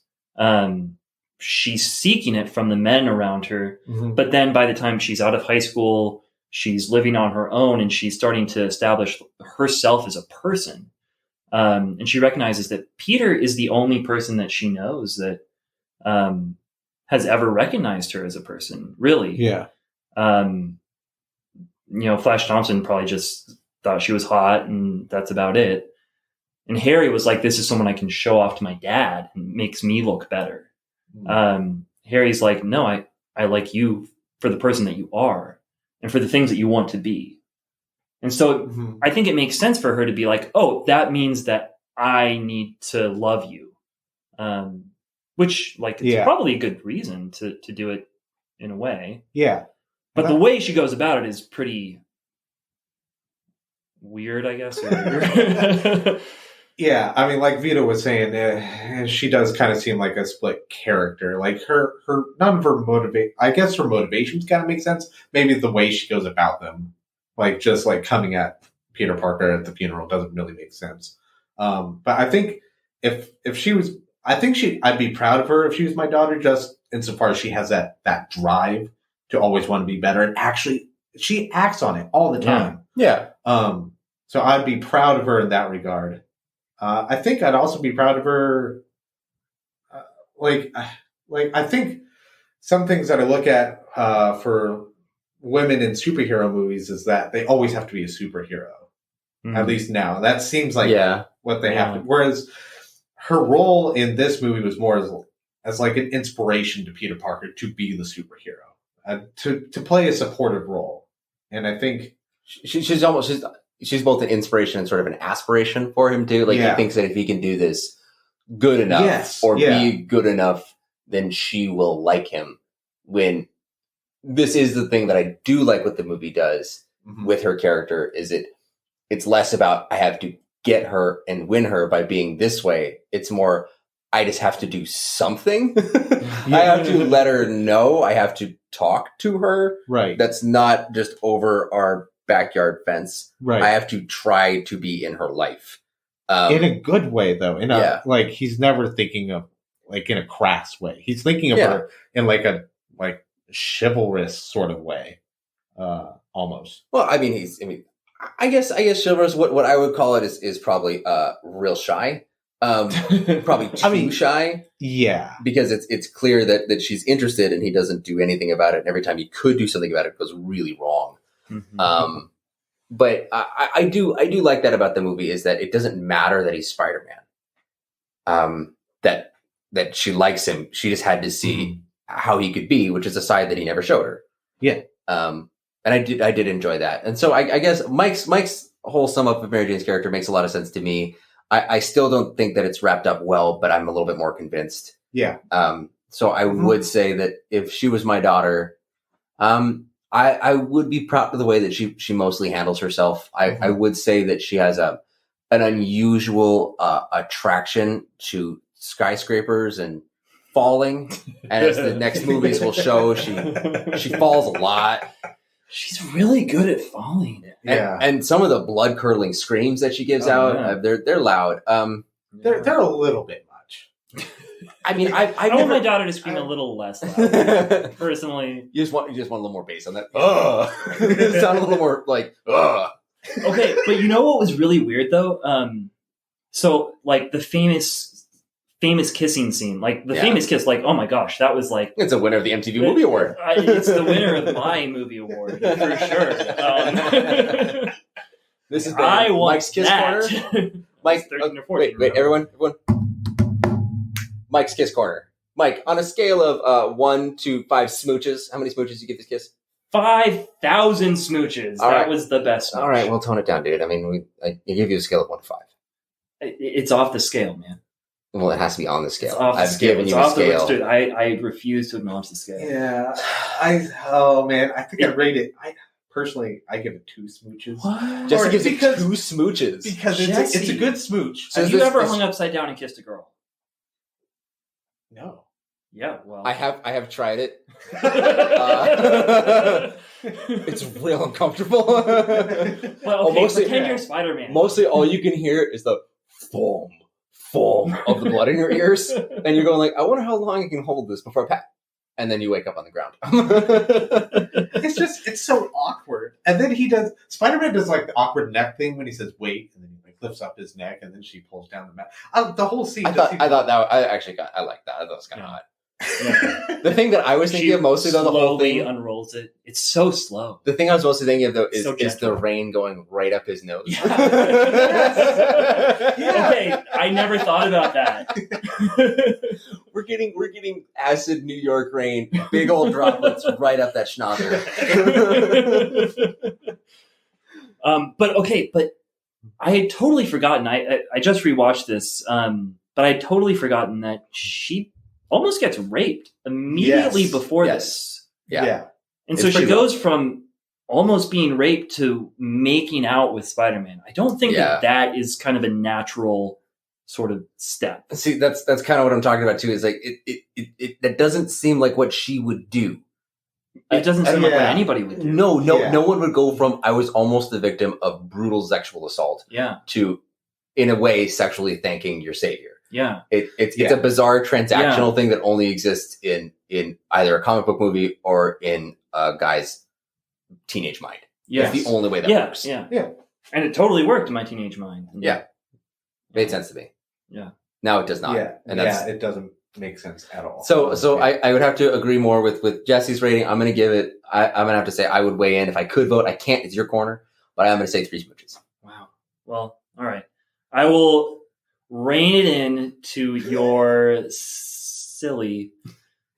She's seeking it from the men around her. Mm-hmm. But then by the time she's out of high school, she's living on her own and she's starting to establish herself as a person. And she recognizes that Peter is the only person that she knows that has ever recognized her as a person, really. Yeah. Flash Thompson probably just thought she was hot and that's about it. And Harry was like, this is someone I can show off to my dad and makes me look better. Mm-hmm. Harry's like, no, I like you for the person that you are and for the things that you want to be. And so I think it makes sense for her to be like, oh, that means that I need to love you. Which like, it's probably a good reason to do it in a way. Yeah. But the way she goes about it is pretty weird, I guess. Yeah. I mean, like Vito was saying, she does kind of seem like a split character. Like none of her I guess her motivations kind of make sense. Maybe the way she goes about them. Like just like coming at Peter Parker at the funeral doesn't really make sense. But I think if she was, I'd be proud of her if she was my daughter, just insofar as she has that drive to always want to be better. And actually she acts on it all the time. Yeah. So I'd be proud of her in that regard. I think I'd also be proud of her. Like I think some things that I look at, for women in superhero movies is that they always have to be a superhero. At least now. That seems like what they have to. Whereas her role in this movie was more as like an inspiration to Peter Parker to be the superhero, to play a supportive role. And I think she's both an inspiration and sort of an aspiration for him too. Like he thinks that if he can do this good enough be good enough, then she will like him. When this is the thing that I do like what the movie does with her character is it's less about I have to get her and win her by being this way. It's more I just have to do something. I have to let her know. I have to talk to her. Right. That's not just over our backyard fence. Right. I have to try to be in her life. In a good way, though. Like he's never thinking of like in a crass way. He's thinking of her in like a chivalrous sort of way, almost. Well, I I guess chivalrous. What I would call it is probably real shy. Probably too shy. Yeah, because it's clear that she's interested and he doesn't do anything about it. And every time he could do something about it, it goes really wrong. Mm-hmm. But I do like that about the movie is that it doesn't matter that he's Spider-Man. That she likes him. She just had to see how he could be, which is a side that he never showed her. Yeah. And I did enjoy that. And so I guess Mike's whole sum up of Mary Jane's character makes a lot of sense to me. I still don't think that it's wrapped up well, but I'm a little bit more convinced. Yeah. So I would say that if she was my daughter, I would be proud of the way that she mostly handles herself. I would say that she has an unusual attraction to skyscrapers and falling. And as the next movies will show, she falls a lot. She's really good at falling. And some of the blood curdling screams that she gives out, they're loud. They're a little bit much. I mean, I want my daughter to scream a little less loud. Personally, you just want a little more bass on that. It sound a little more like. Okay, but you know what was really weird though? So like the famous kissing scene, like the famous kiss, like oh my gosh, that was like it's a winner of the MTV Movie Award. It's the winner of my movie award for sure. This is Mike's Kiss Corner. Mike, 13 or 14. wait, everyone. Mike's Kiss Corner. Mike, on a scale of 1 to 5 smooches, how many smooches do you give this kiss? 5,000 smooches. That was the best smooch. All right, we'll tone it down, dude. I mean, I give you a scale of 1 to 5. It's off the scale, man. Well, it has to be on the scale. It's off the I've scale. given you a scale. Dude, I refuse to acknowledge the scale. Yeah. I think I rate it. Personally, I give it 2 smooches. What? Jesse gives it 2 smooches. Because it's a good smooch. Have you ever hung upside down and kissed a girl? No. Yeah, well. I have tried it. It's real uncomfortable. Well, okay, pretend you're Spider-Man. Mostly all you can hear is the foam of the blood in your ears. And you're going like, I wonder how long I can hold this before I pat. And then you wake up on the ground. It's so awkward. And then Spider-Man does like the awkward neck thing when he says wait, and then he like lifts up his neck, and then she pulls down the mat. The whole scene. I like that. I like that. I thought it was kind of hot. Yeah. The thing that I was thinking of mostly though, the whole thing unrolls it. It's so slow. The thing I was mostly thinking of though is the rain going right up his nose. Yeah. Okay, I never thought about that. We're getting acid New York rain, big old droplets right up that schnauzer. But I had totally forgotten. I just rewatched this, but I had totally forgotten that she almost gets raped immediately before this. Yeah. And so she goes from almost being raped to making out with Spider-Man. I don't think that is kind of a natural sort of step. See, that's kind of what I'm talking about too. Is like it that doesn't seem like what she would do. It doesn't seem like what anybody would do. No one would go from I was almost the victim of brutal sexual assault to, in a way, sexually thanking your savior. Yeah. It's a bizarre transactional thing that only exists in either a comic book movie or in a guy's teenage mind. Yes. It's the only way that works. Yeah. And it totally worked in my teenage mind. Yeah. Made sense to me. Yeah. Now it does not. Yeah. And it doesn't make sense at all. So I would have to agree more with Jesse's rating. I'm going to give it, I'm going to have to say I would weigh in. If I could vote, I can't. It's your corner. But I'm going to say 3 smooches. Wow. Well, all right. I will rein it in to your silly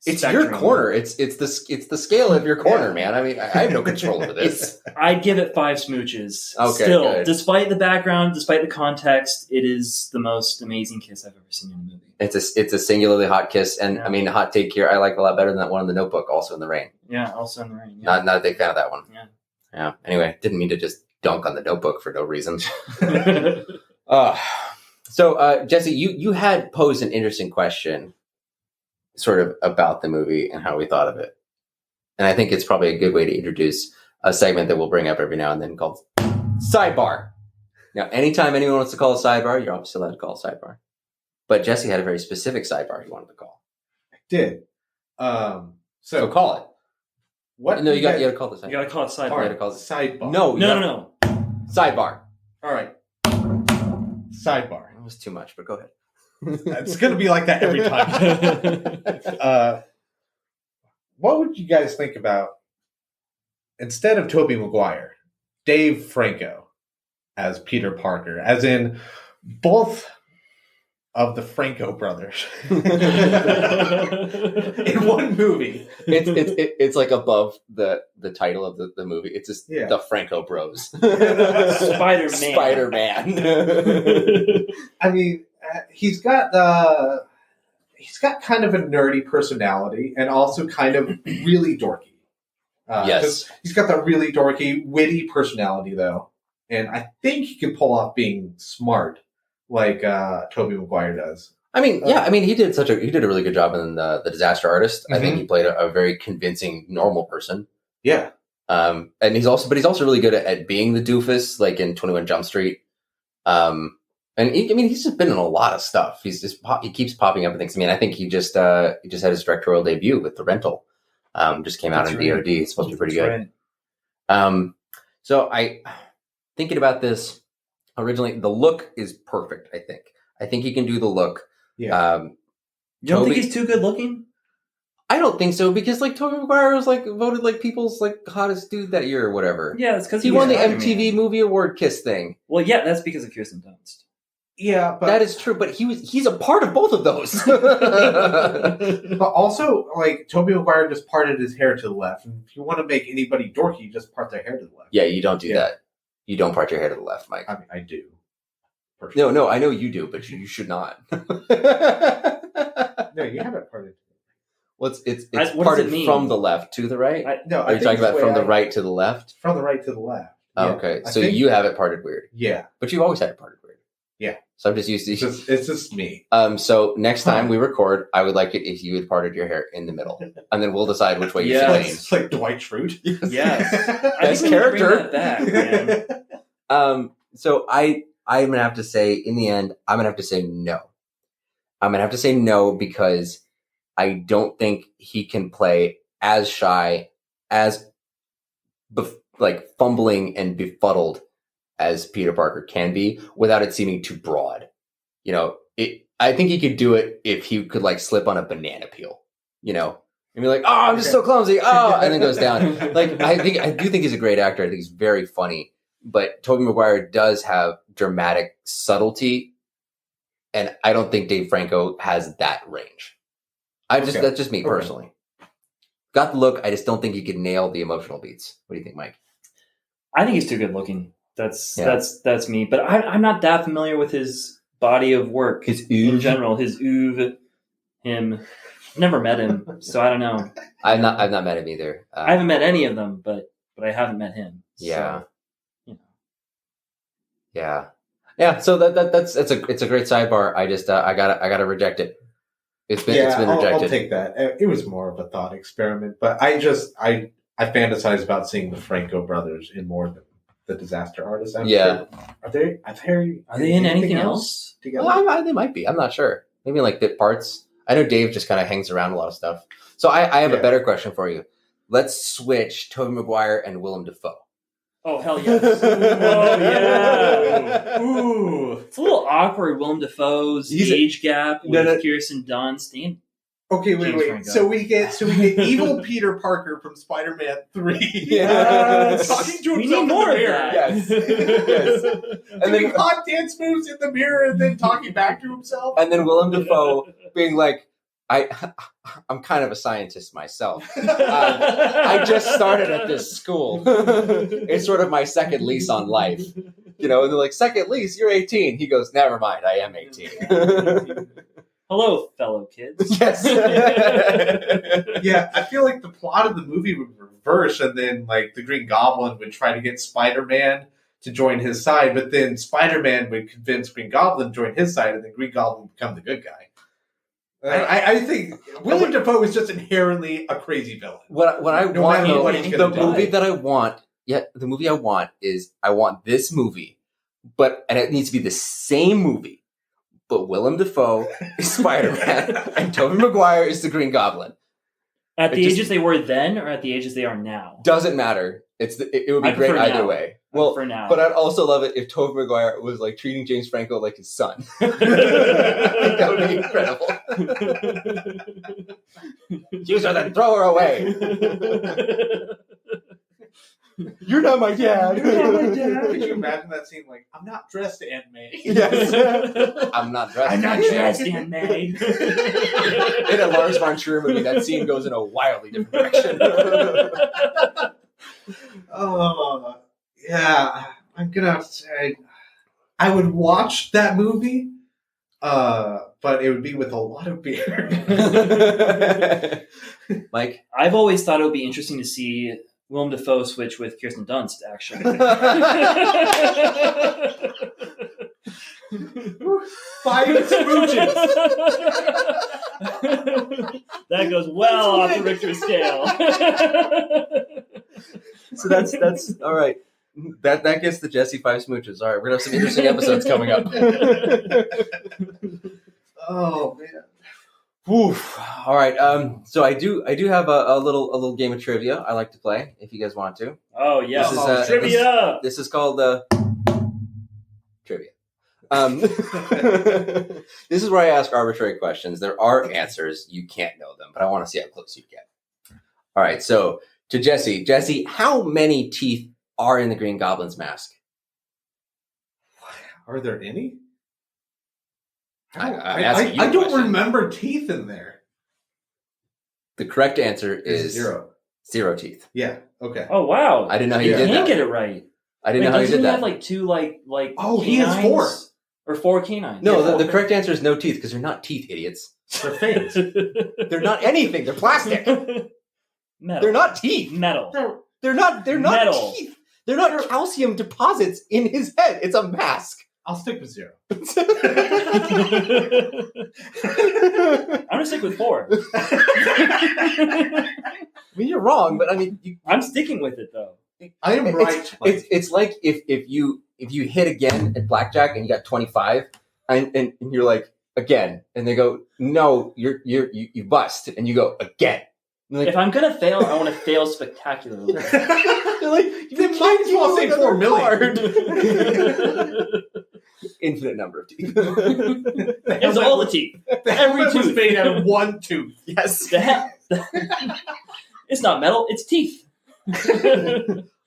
It's spectrum. your corner. It's the scale of your corner, man. I mean, I have no control over this. I'd give it 5 smooches. Okay, Still, good. despite the background, despite the context, it is the most amazing kiss I've ever seen in a movie. It's a singularly hot kiss, and I mean, a hot take here. I like a lot better than that one in The Notebook, also in the rain. Yeah, also in the rain. Yeah. Not a big fan of that one. Yeah. Anyway, didn't mean to just dunk on The Notebook for no reason. So Jesse, you had posed an interesting question, sort of about the movie and how we thought of it, and I think it's probably a good way to introduce a segment that we'll bring up every now and then called Sidebar. Now, anytime anyone wants to call a sidebar, you're obviously allowed to call a sidebar. But Jesse had a very specific sidebar he wanted to call. I did. So call it. What? No, you got to call the sidebar. You got to call it sidebar. You got to call it sidebar. No. Sidebar. All right. Sidebar. That was too much, but go ahead. It's going to be like that every time. What would you guys think about, instead of Tobey Maguire, Dave Franco as Peter Parker, as in both of the Franco brothers in one movie? It's like above the title of the movie. It's just the Franco Bros. Spider-Man. I mean, he's got kind of a nerdy personality and also kind of really dorky. Yes. He's got that really dorky, witty personality, though. And I think he can pull off being smart like Tobey Maguire does. I mean, he did a really good job in the Disaster Artist. Mm-hmm. I think he played a very convincing normal person. Yeah. And he's also really good at being the doofus, like in 21 Jump Street. And And he's just been in a lot of stuff. He keeps popping up in things. I mean, I think he just had his directorial debut with The Rental. Just came out on VOD. It's supposed to be pretty good. Right. So thinking about this originally, the look is perfect. I think he can do the look. Yeah. You don't think he's too good looking? I don't think so, because like Tobey Maguire was like voted like people's like hottest dude that year or whatever. Yeah, it's because he won the MTV Movie Award Kiss thing. Well, yeah, that's because of Kirsten Dunst. Yeah, but that is true. But he's a part of both of those. But also, like, Tobey Maguire just parted his hair to the left. And if you want to make anybody dorky, you just part their hair to the left. Yeah, you don't do that. You don't part your hair to the left, Mike. I mean, I do. Personally. No, I know you do, but you should not. No, you have it parted. Well, it's parted from the left to the right? Are you talking about from the right to the left? From the right to the left. Oh, yeah. Okay, so you have it parted weird. Yeah. But you've always had it parted weird. Yeah. So I'm just used to... It's just me. So next time we record, I would like it if you had parted your hair in the middle. And then we'll decide which way you should lean. It's like Dwight Schrute. Yes. Best character. Bring that back, man. So I'm going to have to say, in the end, I'm going to have to say no. I'm going to have to say no because I don't think he can play as shy, as fumbling and befuddled as Peter Parker can be without it seeming too broad. You know, I think he could do it if he could like slip on a banana peel, you know, and be like, oh, I'm just so clumsy. Oh, and then goes down. Like, I do think he's a great actor. I think he's very funny, but Tobey Maguire does have dramatic subtlety. And I don't think Dave Franco has that range. That's just me personally. Got the look. I just don't think he could nail the emotional beats. What do you think, Mike? I think he's too good looking. That's me. But I'm not that familiar with his body of work. His in general, his oeuvre, him. Never met him, so I don't know. I've not met him either. I haven't met any of them, but I haven't met him. Yeah. So, you know. Yeah. Yeah. So it's a great sidebar. I just I gotta reject it. It's been rejected. I'll take that. It was more of a thought experiment, but I fantasize about seeing the Franco brothers in more than the Disaster Artist. Are they in anything else together? Well, they might be. I'm not sure. Maybe like bit parts. I know Dave just kind of hangs around a lot of stuff. So I have a better question for you. Let's switch Tobey Maguire and Willem Dafoe. Oh, hell yes. Oh, yeah. Ooh. It's a little awkward, Willem Dafoe's age gap with Kirsten Dunst. Okay, wait. So we get evil Peter Parker from Spider-Man 3. Yes. Talking to himself we need more in the mirror. Yes. And doing hot dance moves in the mirror and then talking back to himself. And then Willem Dafoe being like, I'm kind of a scientist myself. I just started at this school. It's sort of my second lease on life. You know, and they're like, second lease, you're 18. He goes, never mind, I am 18. Hello, fellow kids. Yes. Yeah, I feel like the plot of the movie would reverse, and then like the Green Goblin would try to get Spider-Man to join his side, but then Spider-Man would convince Green Goblin to join his side, and then Green Goblin would become the good guy. I think Willem Dafoe is just inherently a crazy villain. The movie I want is I want this movie, and it needs to be the same movie, but Willem Dafoe is Spider-Man and Tobey Maguire is the Green Goblin. At the ages they were then, or at the ages they are now? Doesn't matter. It would be great either way. Well, for now. But I'd also love it if Tobey Maguire was like treating James Franco like his son. I think that would be incredible. Use her, then throw her away. You're not my dad. Could you imagine that scene? Like, I'm not dressed, Aunt May. Yes. I'm not dressed, Aunt May. In a Lars von Trier movie, that scene goes in a wildly different direction. Oh, yeah. I'm gonna say I would watch that movie, but it would be with a lot of beer. Mike? I've always thought it would be interesting to see Willem Dafoe switch with Kirsten Dunst, actually. Five smooches. That goes well off the Richter scale. So that's all right. That gets the Jesse 5 smooches. All right, we're gonna have some interesting episodes coming up. Oh man. Oof. All right. So I do have a little game of trivia I like to play if you guys want to. Oh yeah, This is, trivia. This is called trivia. This is where I ask arbitrary questions. There are answers. You can't know them, but I want to see how close you get. All right. So to Jesse, how many teeth are in the Green Goblin's mask? Are there any? I don't remember teeth in there. The correct answer is zero teeth. Yeah. Okay. Oh wow! I didn't know how you You did can that. get it right. I didn't know how you did Doesn't he that. have like two like Oh, canines? he has 4. Or 4 canines. No, Yeah, the correct answer is no teeth because they're not teeth, idiots. They're fangs. They're not anything. They're plastic. Metal. They're not teeth. Metal. They're not Metal. teeth. They're not calcium deposits in his head. It's a mask. I'll stick with 0. I'm gonna stick with 4. I mean, you're wrong, but I mean, I'm sticking with it though. I am right. It's like if you hit again at blackjack and you got 25, and you're like again, and they go, no, you bust, and you go again. Like, If I'm gonna fail, I want to fail spectacularly. they're like, you might as well say 4 million. Infinite number of teeth. It's all the teeth. Every tooth. was made out of 1 tooth. Yes. The hell? It's not metal. It's teeth.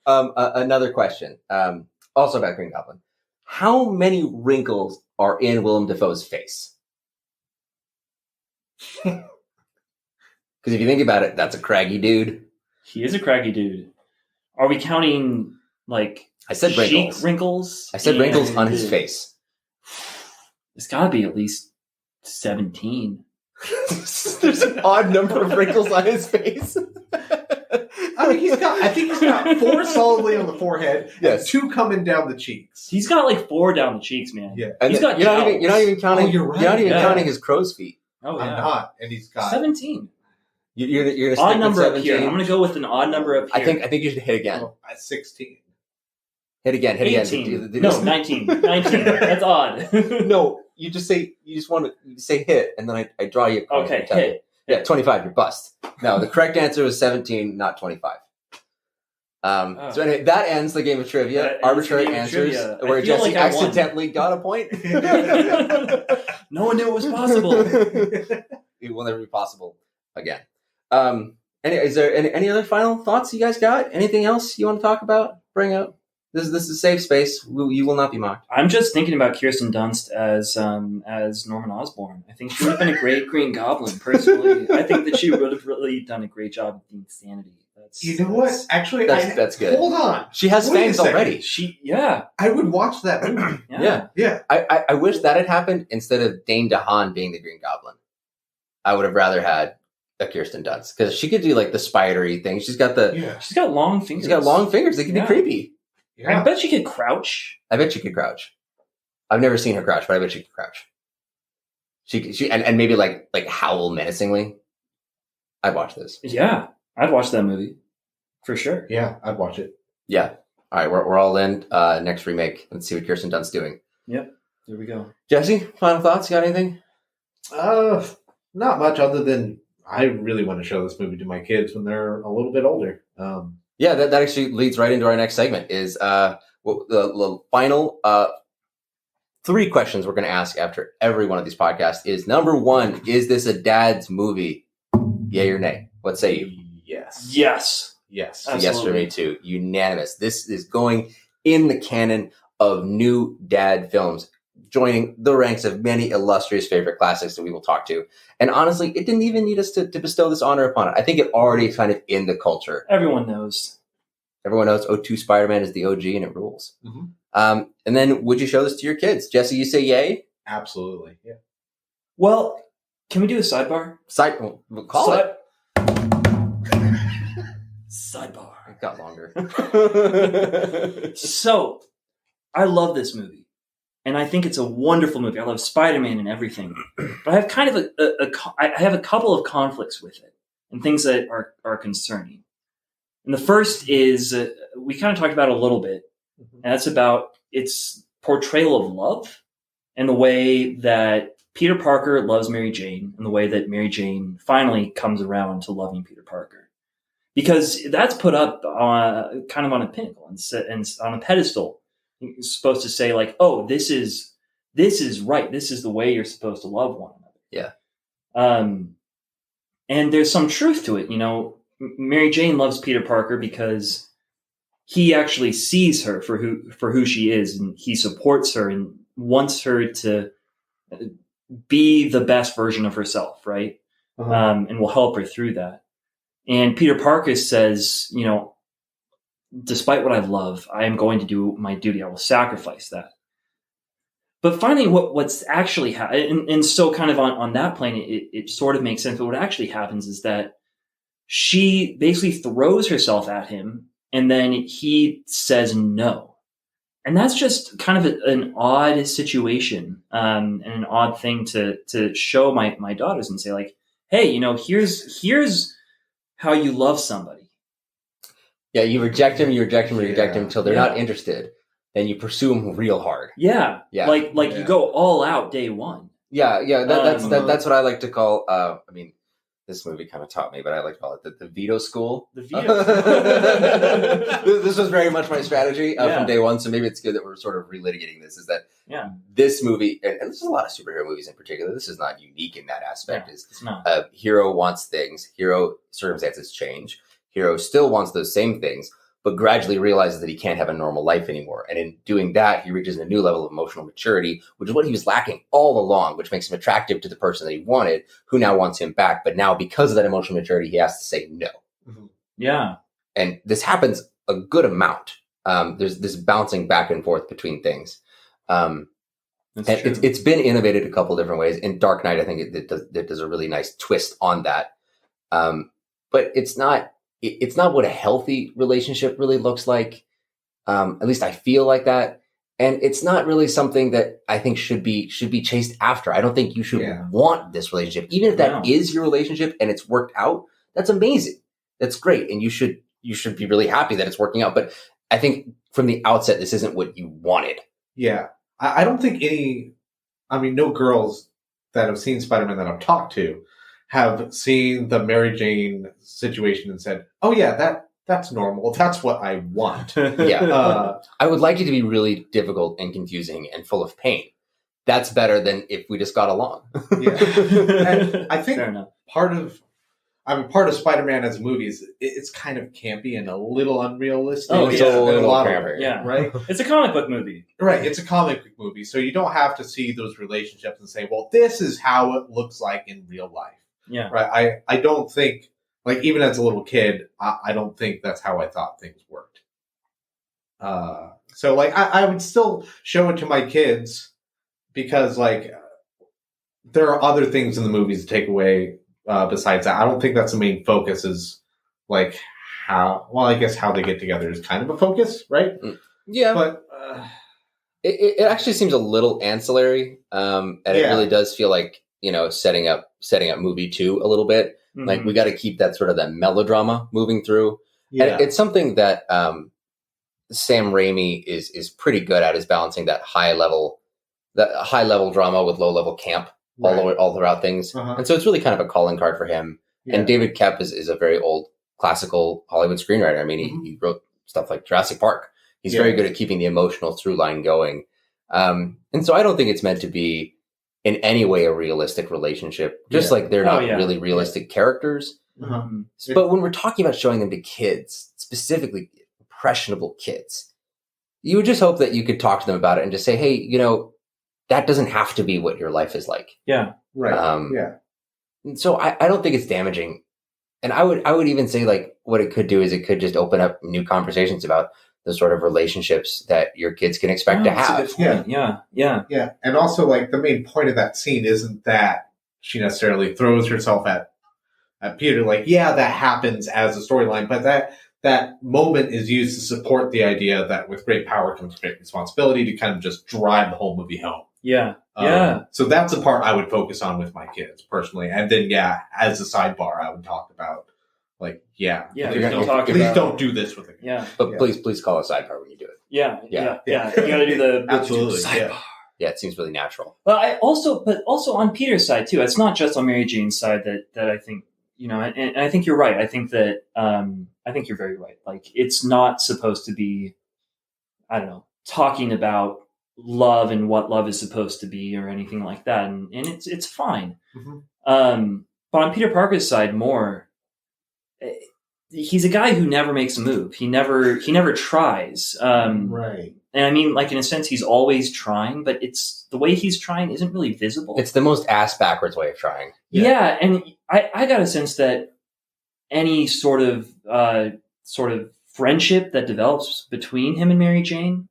Another question. Also about Green Goblin. How many wrinkles are in Willem Dafoe's face? Because if you think about it, that's a craggy dude. He is a craggy dude. Are we counting like I said wrinkles. wrinkles? I said wrinkles on his face. It's got to be at least 17. There's an odd number of wrinkles on his face. I think he's got 4 solidly on the forehead. Yes. And 2 coming down the cheeks. He's got like 4 down the cheeks, man. Yeah. And He's got you're not even counting. Oh, you're right. You're not even Yeah. counting his crow's feet. Oh I'm yeah. not, and he's got 17. You're gonna Odd stick number with up 17. here. I'm gonna go with an odd number up here. I think you should hit again. at 16. Hit again. 18. No, 19. 19. That's odd. No, you just want to say hit, and then I draw you. A Okay, tell you. hit. Yeah, 25. You're bust. No, the correct answer was 17, not 25. So anyway, that ends the game of trivia. That ends Arbitrary the game of answers trivia. I where feel Jesse like I won. accidentally got a point. No one knew it was possible. It will never be possible again. Anyway, is there any other final thoughts you guys got? Anything else you want to talk about? Bring up. This is a safe space. You will not be mocked. I'm just thinking about Kirsten Dunst as Norman Osborn. I think she would have been a great Green Goblin. Personally, I think that she would have really done a great job with the insanity. You know what? Actually, that's good. Hold on. She has Wait a fangs second. already. I would watch that movie. Yeah. I wish that had happened instead of Dane DeHaan being the Green Goblin. I would have rather had a Kirsten Dunst because she could do like the spidery thing. She's got She's got long fingers. She's got long fingers. They can be creepy. Yeah. I bet she could crouch. I bet she could crouch. I've never seen her crouch, but I bet she could crouch. She and maybe like howl menacingly. I'd watch this. Yeah, I'd watch that movie for sure. Yeah, I'd watch it. Yeah. All right, we're all in. Next remake. Let's see what Kirsten Dunst's doing. Yep. There we go. Jesse, final thoughts? You got anything? Not much other than I really want to show this movie to my kids when they're a little bit older. Yeah, that actually leads right into our next segment. Is the final 3 questions we're going to ask after every one of these podcasts is number 1: is this a dad's movie? Yay or nay? What say you? Yes. Yes. Yes. So yes for me too. Unanimous. This is going in the canon of new dad films, joining the ranks of many illustrious favorite classics that we will talk to. And honestly, it didn't even need us to bestow this honor upon it. I think it already is kind of in the culture. Everyone knows. Everyone knows O2 Spider-Man is the OG and it rules. Mm-hmm. And then would you show this to your kids? Jesse, you say yay? Absolutely. Yeah. Well, can we do a sidebar? We'll call it. Sidebar. It got longer. So, I love this movie. And I think it's a wonderful movie. I love Spider-Man and everything. But I have kind of I have a couple of conflicts with it and things that are concerning. And the first is, we kind of talked about it a little bit, And that's about its portrayal of love and the way that Peter Parker loves Mary Jane and the way that Mary Jane finally comes around to loving Peter Parker. Because that's put up on, kind of on a pinnacle and on a pedestal. It's supposed to say like, oh, this is right. This is the way you're supposed to love one another. Yeah. And there's some truth to it. You know, Mary Jane loves Peter Parker because he actually sees her for who she is, and he supports her and wants her to be the best version of herself, right? And will help her through that. And Peter Parker says, you know, despite what I love, I am going to do my duty. I will sacrifice that. But finally, what's actually and so kind of on that plane, it sort of makes sense. But what actually happens is that she basically throws herself at him, and then he says no. And that's just kind of an odd situation, and an odd thing to show my daughters and say like, hey, you know, here's how you love somebody. Yeah, you reject him until they're not interested. Then you pursue them real hard. Yeah. Like you go all out day one. Yeah. That's what I like to call. I mean, this movie kind of taught me, but I like to call it the veto school. The veto. This was very much my strategy from day one. So maybe it's good that we're sort of relitigating this. Is that this movie, and there's a lot of superhero movies in particular. This is not unique in that aspect. Yeah, it's not. Hero wants things. Hero circumstances change. Hero still wants those same things, but gradually realizes that he can't have a normal life anymore. And in doing that, he reaches a new level of emotional maturity, which is what he was lacking all along, which makes him attractive to the person that he wanted, who now wants him back. But now, because of that emotional maturity, he has to say no. Mm-hmm. Yeah. And this happens a good amount. There's this bouncing back and forth between things. And it's been innovated a couple different ways. In Dark Knight, I think it does a really nice twist on that. But it's not what a healthy relationship really looks like. At least I feel like that. And it's not really something that I think should be chased after. I don't think you should want this relationship. Even if that is your relationship and it's worked out, that's amazing. That's great. And you should be really happy that it's working out. But I think from the outset, this isn't what you wanted. Yeah. I don't think no girls that have seen Spider-Man that I've talked to have seen the Mary Jane situation and said, "Oh yeah, that's normal. That's what I want." Yeah, I would like it to be really difficult and confusing and full of pain. That's better than if we just got along. And I think part of Spider-Man as a movie is it's kind of campy and a little unrealistic. Oh, it's a little crampy. Yeah, right. It's a comic book movie. Right, it's a comic book movie, so you don't have to see those relationships and say, "Well, this is how it looks like in real life." Yeah. Right. I don't think, like, even as a little kid, I don't think that's how I thought things worked. So, like, I would still show it to my kids because, like, there are other things in the movies to take away besides that. I don't think that's the main focus is, like, I guess how they get together is kind of a focus, right? Yeah. But it actually seems a little ancillary. And it really does feel like, you know, setting up movie 2 a little bit. Mm-hmm. Like, we got to keep that sort of that melodrama moving through. Yeah. And it's something that Sam Raimi is pretty good at, is balancing that high level drama with low level camp all throughout things. Uh-huh. And so it's really kind of a calling card for him. Yeah. And David Koepp is a very old classical Hollywood screenwriter. I mean, he wrote stuff like Jurassic Park. He's very good at keeping the emotional through line going. And so I don't think it's meant to be in any way a realistic relationship, just like they're not really realistic characters. Uh-huh. But when we're talking about showing them to kids, specifically impressionable kids, you would just hope that you could talk to them about it and just say, hey, you know, that doesn't have to be what your life is like. Yeah. Right. So I don't think it's damaging. And I would even say, like, what it could do is it could just open up new conversations about the sort of relationships that your kids can expect to have. Yeah. And also, like, the main point of that scene isn't that she necessarily throws herself at Peter. Like, that happens as a storyline, but that moment is used to support the idea that with great power comes great responsibility, to kind of just drive the whole movie home. Yeah. So that's the part I would focus on with my kids personally. And then, as a sidebar, I would talk about, like, please don't do this with it. Yeah. But please call a sidebar when you do it. Yeah. Yeah. You got to do the Absolutely. sidebar. Yeah, it seems really natural. But also on Peter's side too. It's not just on Mary Jane's side that I think, and I think you're right. I think that I think you're very right. Like, it's not supposed to be, I don't know, talking about love and what love is supposed to be or anything like that, and it's fine. Mm-hmm. But on Peter Parker's side, more, he's a guy who never makes a move. He never tries. Right. And I mean, like, in a sense, he's always trying, but it's the way he's trying isn't really visible. It's the most ass backwards way of trying. Yeah, and I got a sense that any sort of friendship that develops between him and Mary Jane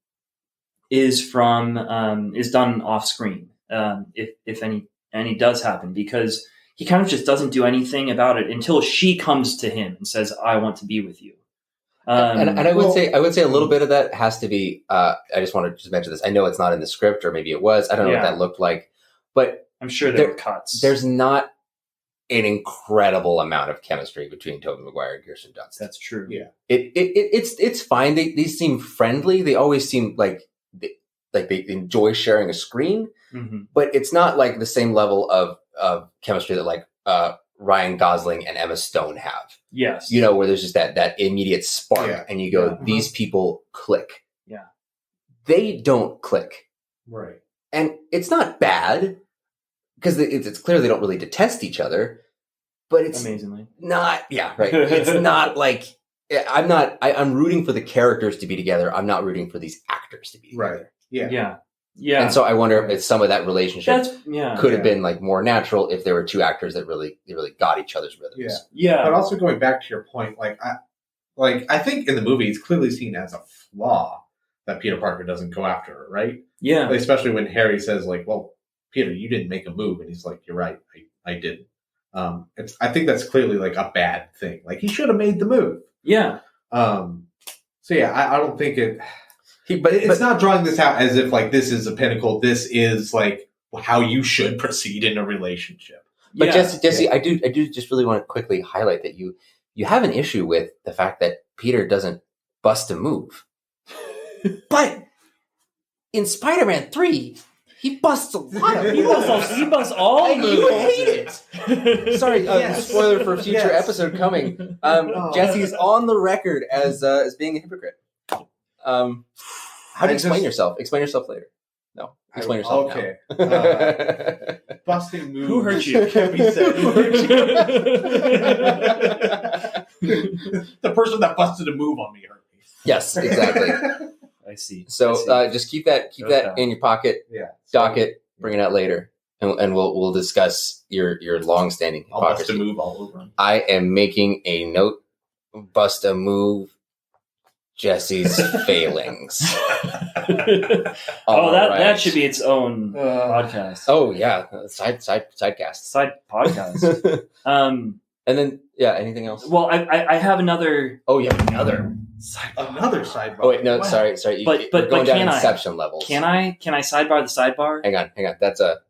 is done off screen, if any does happen, because he kind of just doesn't do anything about it until she comes to him and says, "I want to be with you." And I would say a little bit of that has to be. I just want to just mention this. I know it's not in the script, or maybe it was. I don't know what that looked like, but I'm sure there were cuts. There's not an incredible amount of chemistry between Tobey Maguire and Kirsten Dunst. That's true. Yeah, it's fine. They seem friendly. They always seem like they enjoy sharing a screen, but it's not like the same level of chemistry that like Ryan Gosling and Emma Stone have. Yes. Where there's just that immediate spark and you go, these people click. Yeah. They don't click. Right. And it's not bad because it's clear they don't really detest each other, but it's amazingly not, right. It's not like, I'm rooting for the characters to be together. I'm not rooting for these actors to be together. Right. Yeah. Yeah. Yeah. And so I wonder if some of that relationship could have been like more natural if there were two actors that really got each other's rhythms. Yeah. But also going back to your point, I think in the movie it's clearly seen as a flaw that Peter Parker doesn't go after her, right? Yeah. Especially when Harry says, like, "Well, Peter, you didn't make a move," and he's like, "You're right, I did." I think that's clearly like a bad thing. Like, he should have made the move. Yeah. So yeah, I don't think it. But it's not drawing this out as if like this is a pinnacle. This is like how you should proceed in a relationship. But Jesse, I do just really want to quickly highlight that you have an issue with the fact that Peter doesn't bust a move. But in Spider-Man 3, he busts a lot of moves. He busts all moves. You hate it. Sorry, spoiler for a future episode coming. Jesse's on the record as being a hypocrite. How do you explain yourself? Explain yourself later. No, explain yourself okay. now. Busting moves. Who hurt you? Can be said. The person that busted a move on me hurt me. Yes, exactly. I see. So just keep that in your pocket. Yeah. Docket. Bring it out later, and we'll discuss your long-standing I'll bust hypocrisy. a move all over him. I am making a note. Bust a move. Jesse's failings. That should be its own podcast. Oh yeah, sidecast. Side podcast. And then anything else? Well, I have another. Oh, you have another sidebar. Oh wait, no, wow. Sorry. But going down can Inception levels. Can I sidebar the sidebar? Hang on. That's a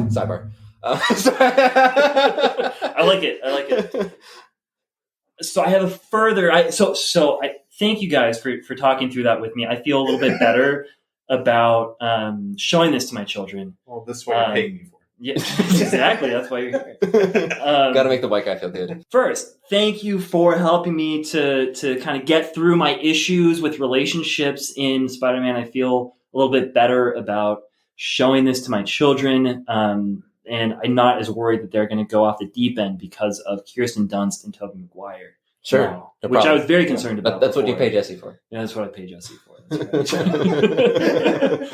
sidebar. I like it. So I have a further. So I thank you guys for talking through that with me. I feel a little bit better about showing this to my children. Well, this is what you're paying me for. Yeah, exactly. That's why you're here. Got to make the white guy feel good. First, thank you for helping me to kind of get through my issues with relationships in Spider-Man. I feel a little bit better about showing this to my children. And I'm not as worried that they're going to go off the deep end because of Kirsten Dunst and Tobey Maguire. Sure. No which I was very concerned about. That's what you pay Jesse for. Yeah, that's what I pay Jesse for. That's right.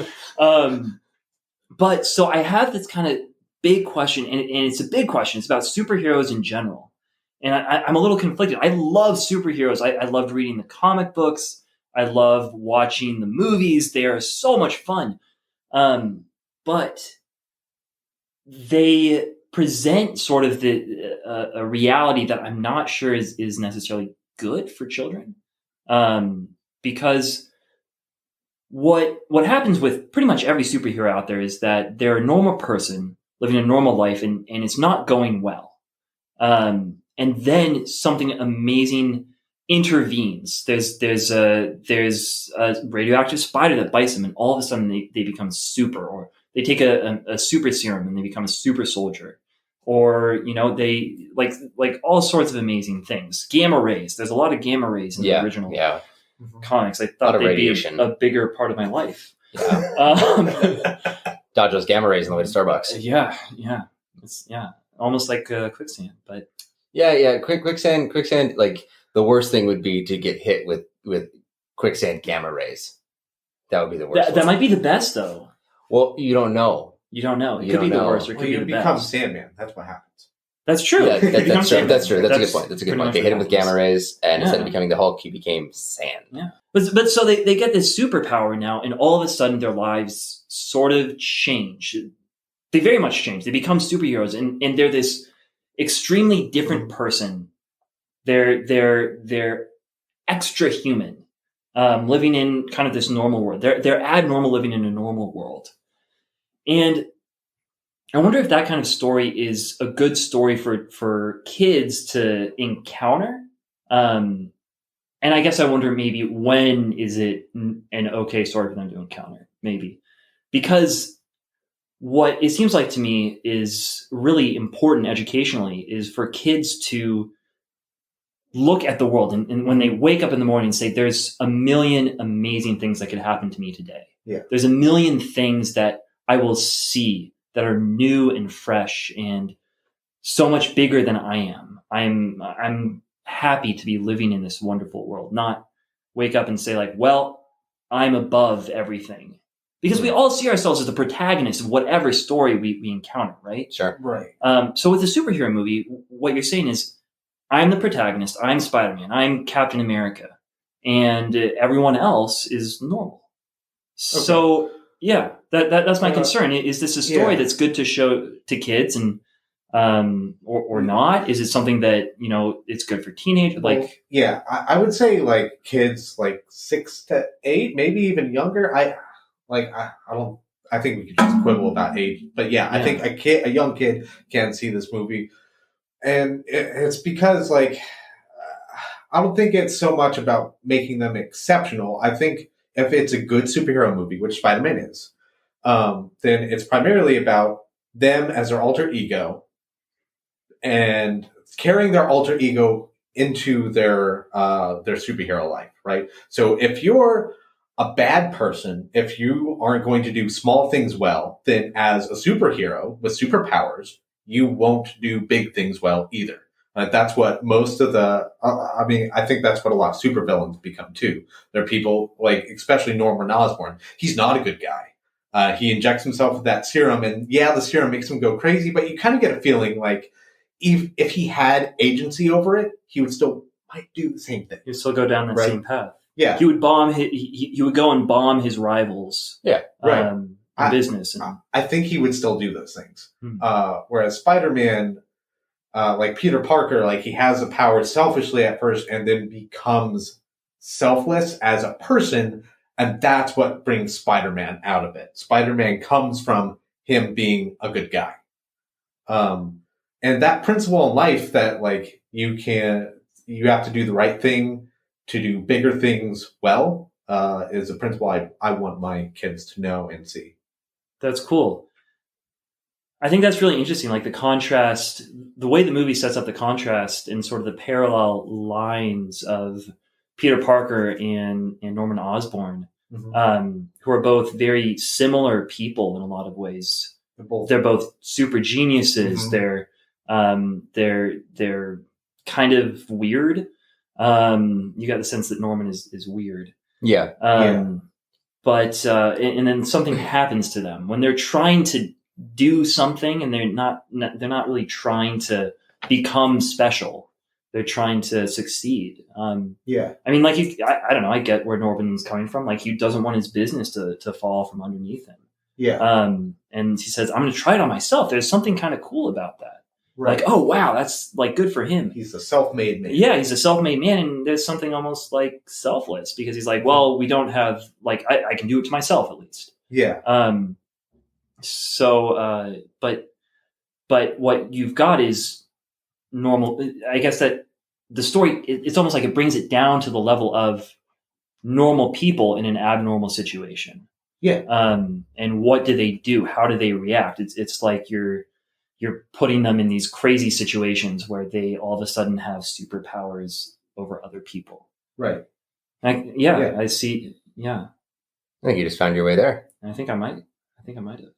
But so I have this kind of big question, and it's a big question. It's about superheroes in general. And I'm a little conflicted. I love superheroes. I loved reading the comic books. I love watching the movies. They are so much fun. But they present sort of a reality that I'm not sure is necessarily good for children. Because what happens with pretty much every superhero out there is that they're a normal person living a normal life and it's not going well. And then something amazing intervenes. There's a radioactive spider that bites them, and all of a sudden they become super, or they take a super serum and they become a super soldier, or they like all sorts of amazing things. Gamma rays. There's a lot of gamma rays in the original comics. I thought they'd radiation. be a bigger part of my life. Yeah. Dodge those gamma rays on the way to Starbucks. Yeah. It's almost like quicksand, but quicksand. Like the worst thing would be to get hit with quicksand gamma rays. That would be the worst. That might be the best, though. Well, you don't know. You don't know. It could be the worst, or it could be the best. Become Sandman. That's what happens. That's true. Yeah, that's true. That's true. That's a good point. They hit him with gamma rays, and instead of becoming the Hulk, he became sand. Yeah. But so they get this superpower now, and all of a sudden their lives sort of change. They very much change. They become superheroes, and they're this extremely different person. They're extra human, living in kind of this normal world. They're abnormal living in a normal world. And I wonder if that kind of story is a good story for kids to encounter. And I guess I wonder maybe when is it an okay story for them to encounter? Maybe. Because what it seems like to me is really important educationally is for kids to look at the world and when they wake up in the morning and say, there's a million amazing things that could happen to me today. Yeah. There's a million things that I will see that are new and fresh and so much bigger than I am. I'm happy to be living in this wonderful world, not wake up and say like, well, I'm above everything. Because we all see ourselves as the protagonist of whatever story we encounter, right? Sure. Right. So with a superhero movie, what you're saying is, I'm the protagonist, I'm Spider-Man, I'm Captain America, and everyone else is normal. Okay. So yeah, that's my concern. Is this a story that's good to show to kids and or not? Is it something that it's good for teenagers? Like, yeah, I would say like kids like 6 to 8, maybe even younger. I don't. I think we could just quibble about age, but yeah, I think a young kid can see this movie, and it's because like I don't think it's so much about making them exceptional. I think if it's a good superhero movie, which Spider-Man is, then it's primarily about them as their alter ego and carrying their alter ego into their superhero life, right? So if you're a bad person, if you aren't going to do small things well, then as a superhero with superpowers, you won't do big things well either. That's what most of I think that's what a lot of supervillains become too. They're people like, especially Norman Osborn. He's not a good guy. He injects himself with that serum, and the serum makes him go crazy, but you kind of get a feeling like if he had agency over it, he would still might do the same thing. He'd still go down that same path. Yeah, he would bomb. He would go and bomb his rivals. Yeah, right. Business. I think he would still do those things. Whereas Spider-Man, like Peter Parker, like he has the power selfishly at first, and then becomes selfless as a person, and that's what brings Spider-Man out of it. Spider-Man comes from him being a good guy, and that principle in life that like you have to do the right thing to do bigger things well, is a principle I want my kids to know and see. That's cool. I think that's really interesting. Like the contrast, the way the movie sets up the contrast and sort of the parallel lines of Peter Parker and Norman Osborn, who are both very similar people in a lot of ways. They're both super geniuses. They're kind of weird. You got the sense that Norman is weird. Yeah. But and then something happens to them when they're trying to do something, and they're not really trying to become special. They're trying to succeed. I mean, like I don't know. I get where Norman's coming from. Like he doesn't want his business to fall from underneath him. Yeah. And he says, "I'm going to try it on myself." There's something kind of cool about that. Right. Like, oh wow, that's like good for him. He's a self-made man. Yeah, he's a self-made man, and there's something almost like selfless because he's like, well, we don't have like I can do it to myself at least. Yeah. But what you've got is normal. I guess that the story, it's almost like it brings it down to the level of normal people in an abnormal situation. Yeah. And what do they do? How do they react? It's like you're putting them in these crazy situations where they all of a sudden have superpowers over other people. Right. I see. Yeah. I think you just found your way there. I think I might have.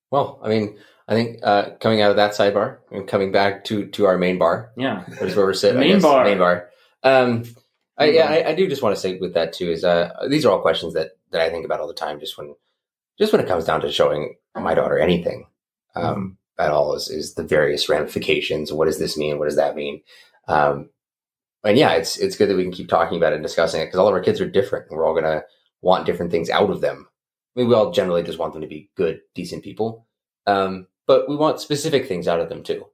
Well, I mean, I think coming out of that sidebar and coming back to our main bar, Yeah, which is where we're sitting. Main bar. Main bar. I do just want to say with that too is these are all questions that I think about all the time. Just when it comes down to showing my daughter anything at all is the various ramifications. What does this mean? What does that mean? And yeah, it's good that we can keep talking about it and discussing it because all of our kids are different. And we're all going to want different things out of them. I mean, we all generally just want them to be good, decent people. But we want specific things out of them too.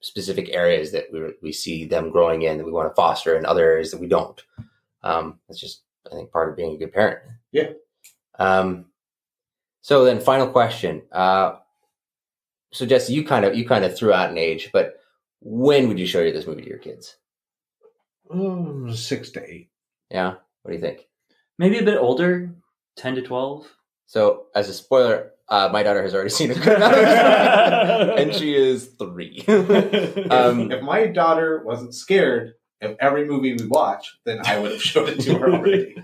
Specific areas that we see them growing in that we want to foster and other areas that we don't. That's just, I think, part of being a good parent. Yeah. So then final question. So Jesse, you kind of threw out an age, but when would you show this movie to your kids? 6 to 8. Yeah. What do you think? Maybe a bit older, 10 to 12. So as a spoiler, my daughter has already seen a good amount of it, and she is 3. If my daughter wasn't scared of every movie we watch, then I would have showed it to her already.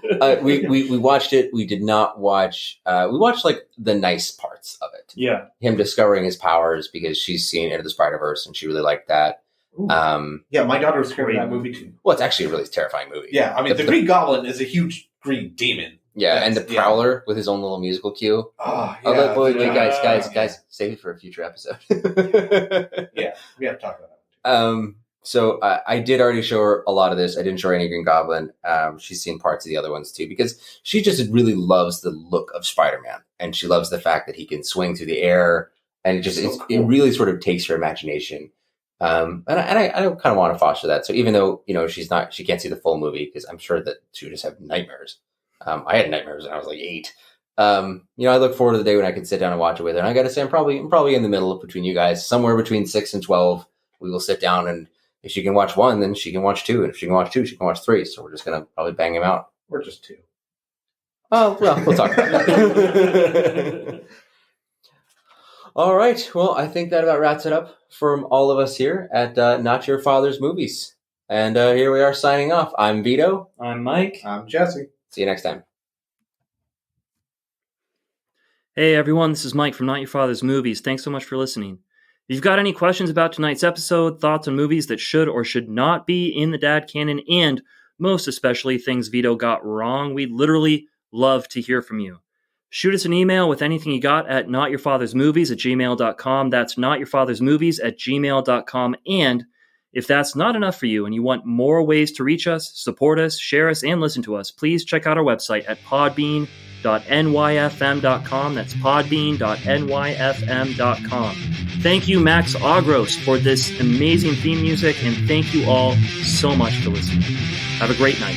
We watched it. We did not watch. We watched like the nice parts of it. Yeah, him discovering his powers because she's seen Into the Spider-Verse and she really liked that. Yeah, my daughter was scared of that movie too. Well, it's actually a really terrifying movie. Yeah, I mean, the Green Goblin is a huge green demon. Yeah, and the Prowler with his own little musical cue. Oh, yeah. Wait, guys, save it for a future episode. Yeah, we have to talk about that. So I did already show her a lot of this. I didn't show her any Green Goblin. She's seen parts of the other ones too because she just really loves the look of Spider-Man, and she loves the fact that he can swing through the air, and it really sort of takes her imagination. And I kind of want to foster that. So even though she can't see the full movie because I'm sure that she would just have nightmares. I had nightmares when I was like 8. I look forward to the day when I can sit down and watch it with her. And I got to say, I'm probably in the middle between you guys, somewhere between 6 and 12. We will sit down, and if she can watch 1, then she can watch 2, and if she can watch 2, she can watch 3. So we're just gonna probably bang them out. Or just 2. Oh well, we'll talk about that. All right. Well, I think that about wraps it up from all of us here at Not Your Father's Movies. And here we are signing off. I'm Vito. I'm Mike. I'm Jesse. See you next time. Hey everyone, this is Mike from Not Your Father's Movies. Thanks so much for listening. If you've got any questions about tonight's episode, thoughts on movies that should or should not be in the dad canon, and most especially things Vito got wrong, we'd literally love to hear from you. Shoot us an email with anything you got at notyourfathersmovies@gmail.com. That's notyourfathersmovies@gmail.com. And if that's not enough for you and you want more ways to reach us, support us, share us, and listen to us, please check out our website at podbean.nyfm.com. That's podbean.nyfm.com. Thank you, Max Agros, for this amazing theme music, and thank you all so much for listening. Have a great night.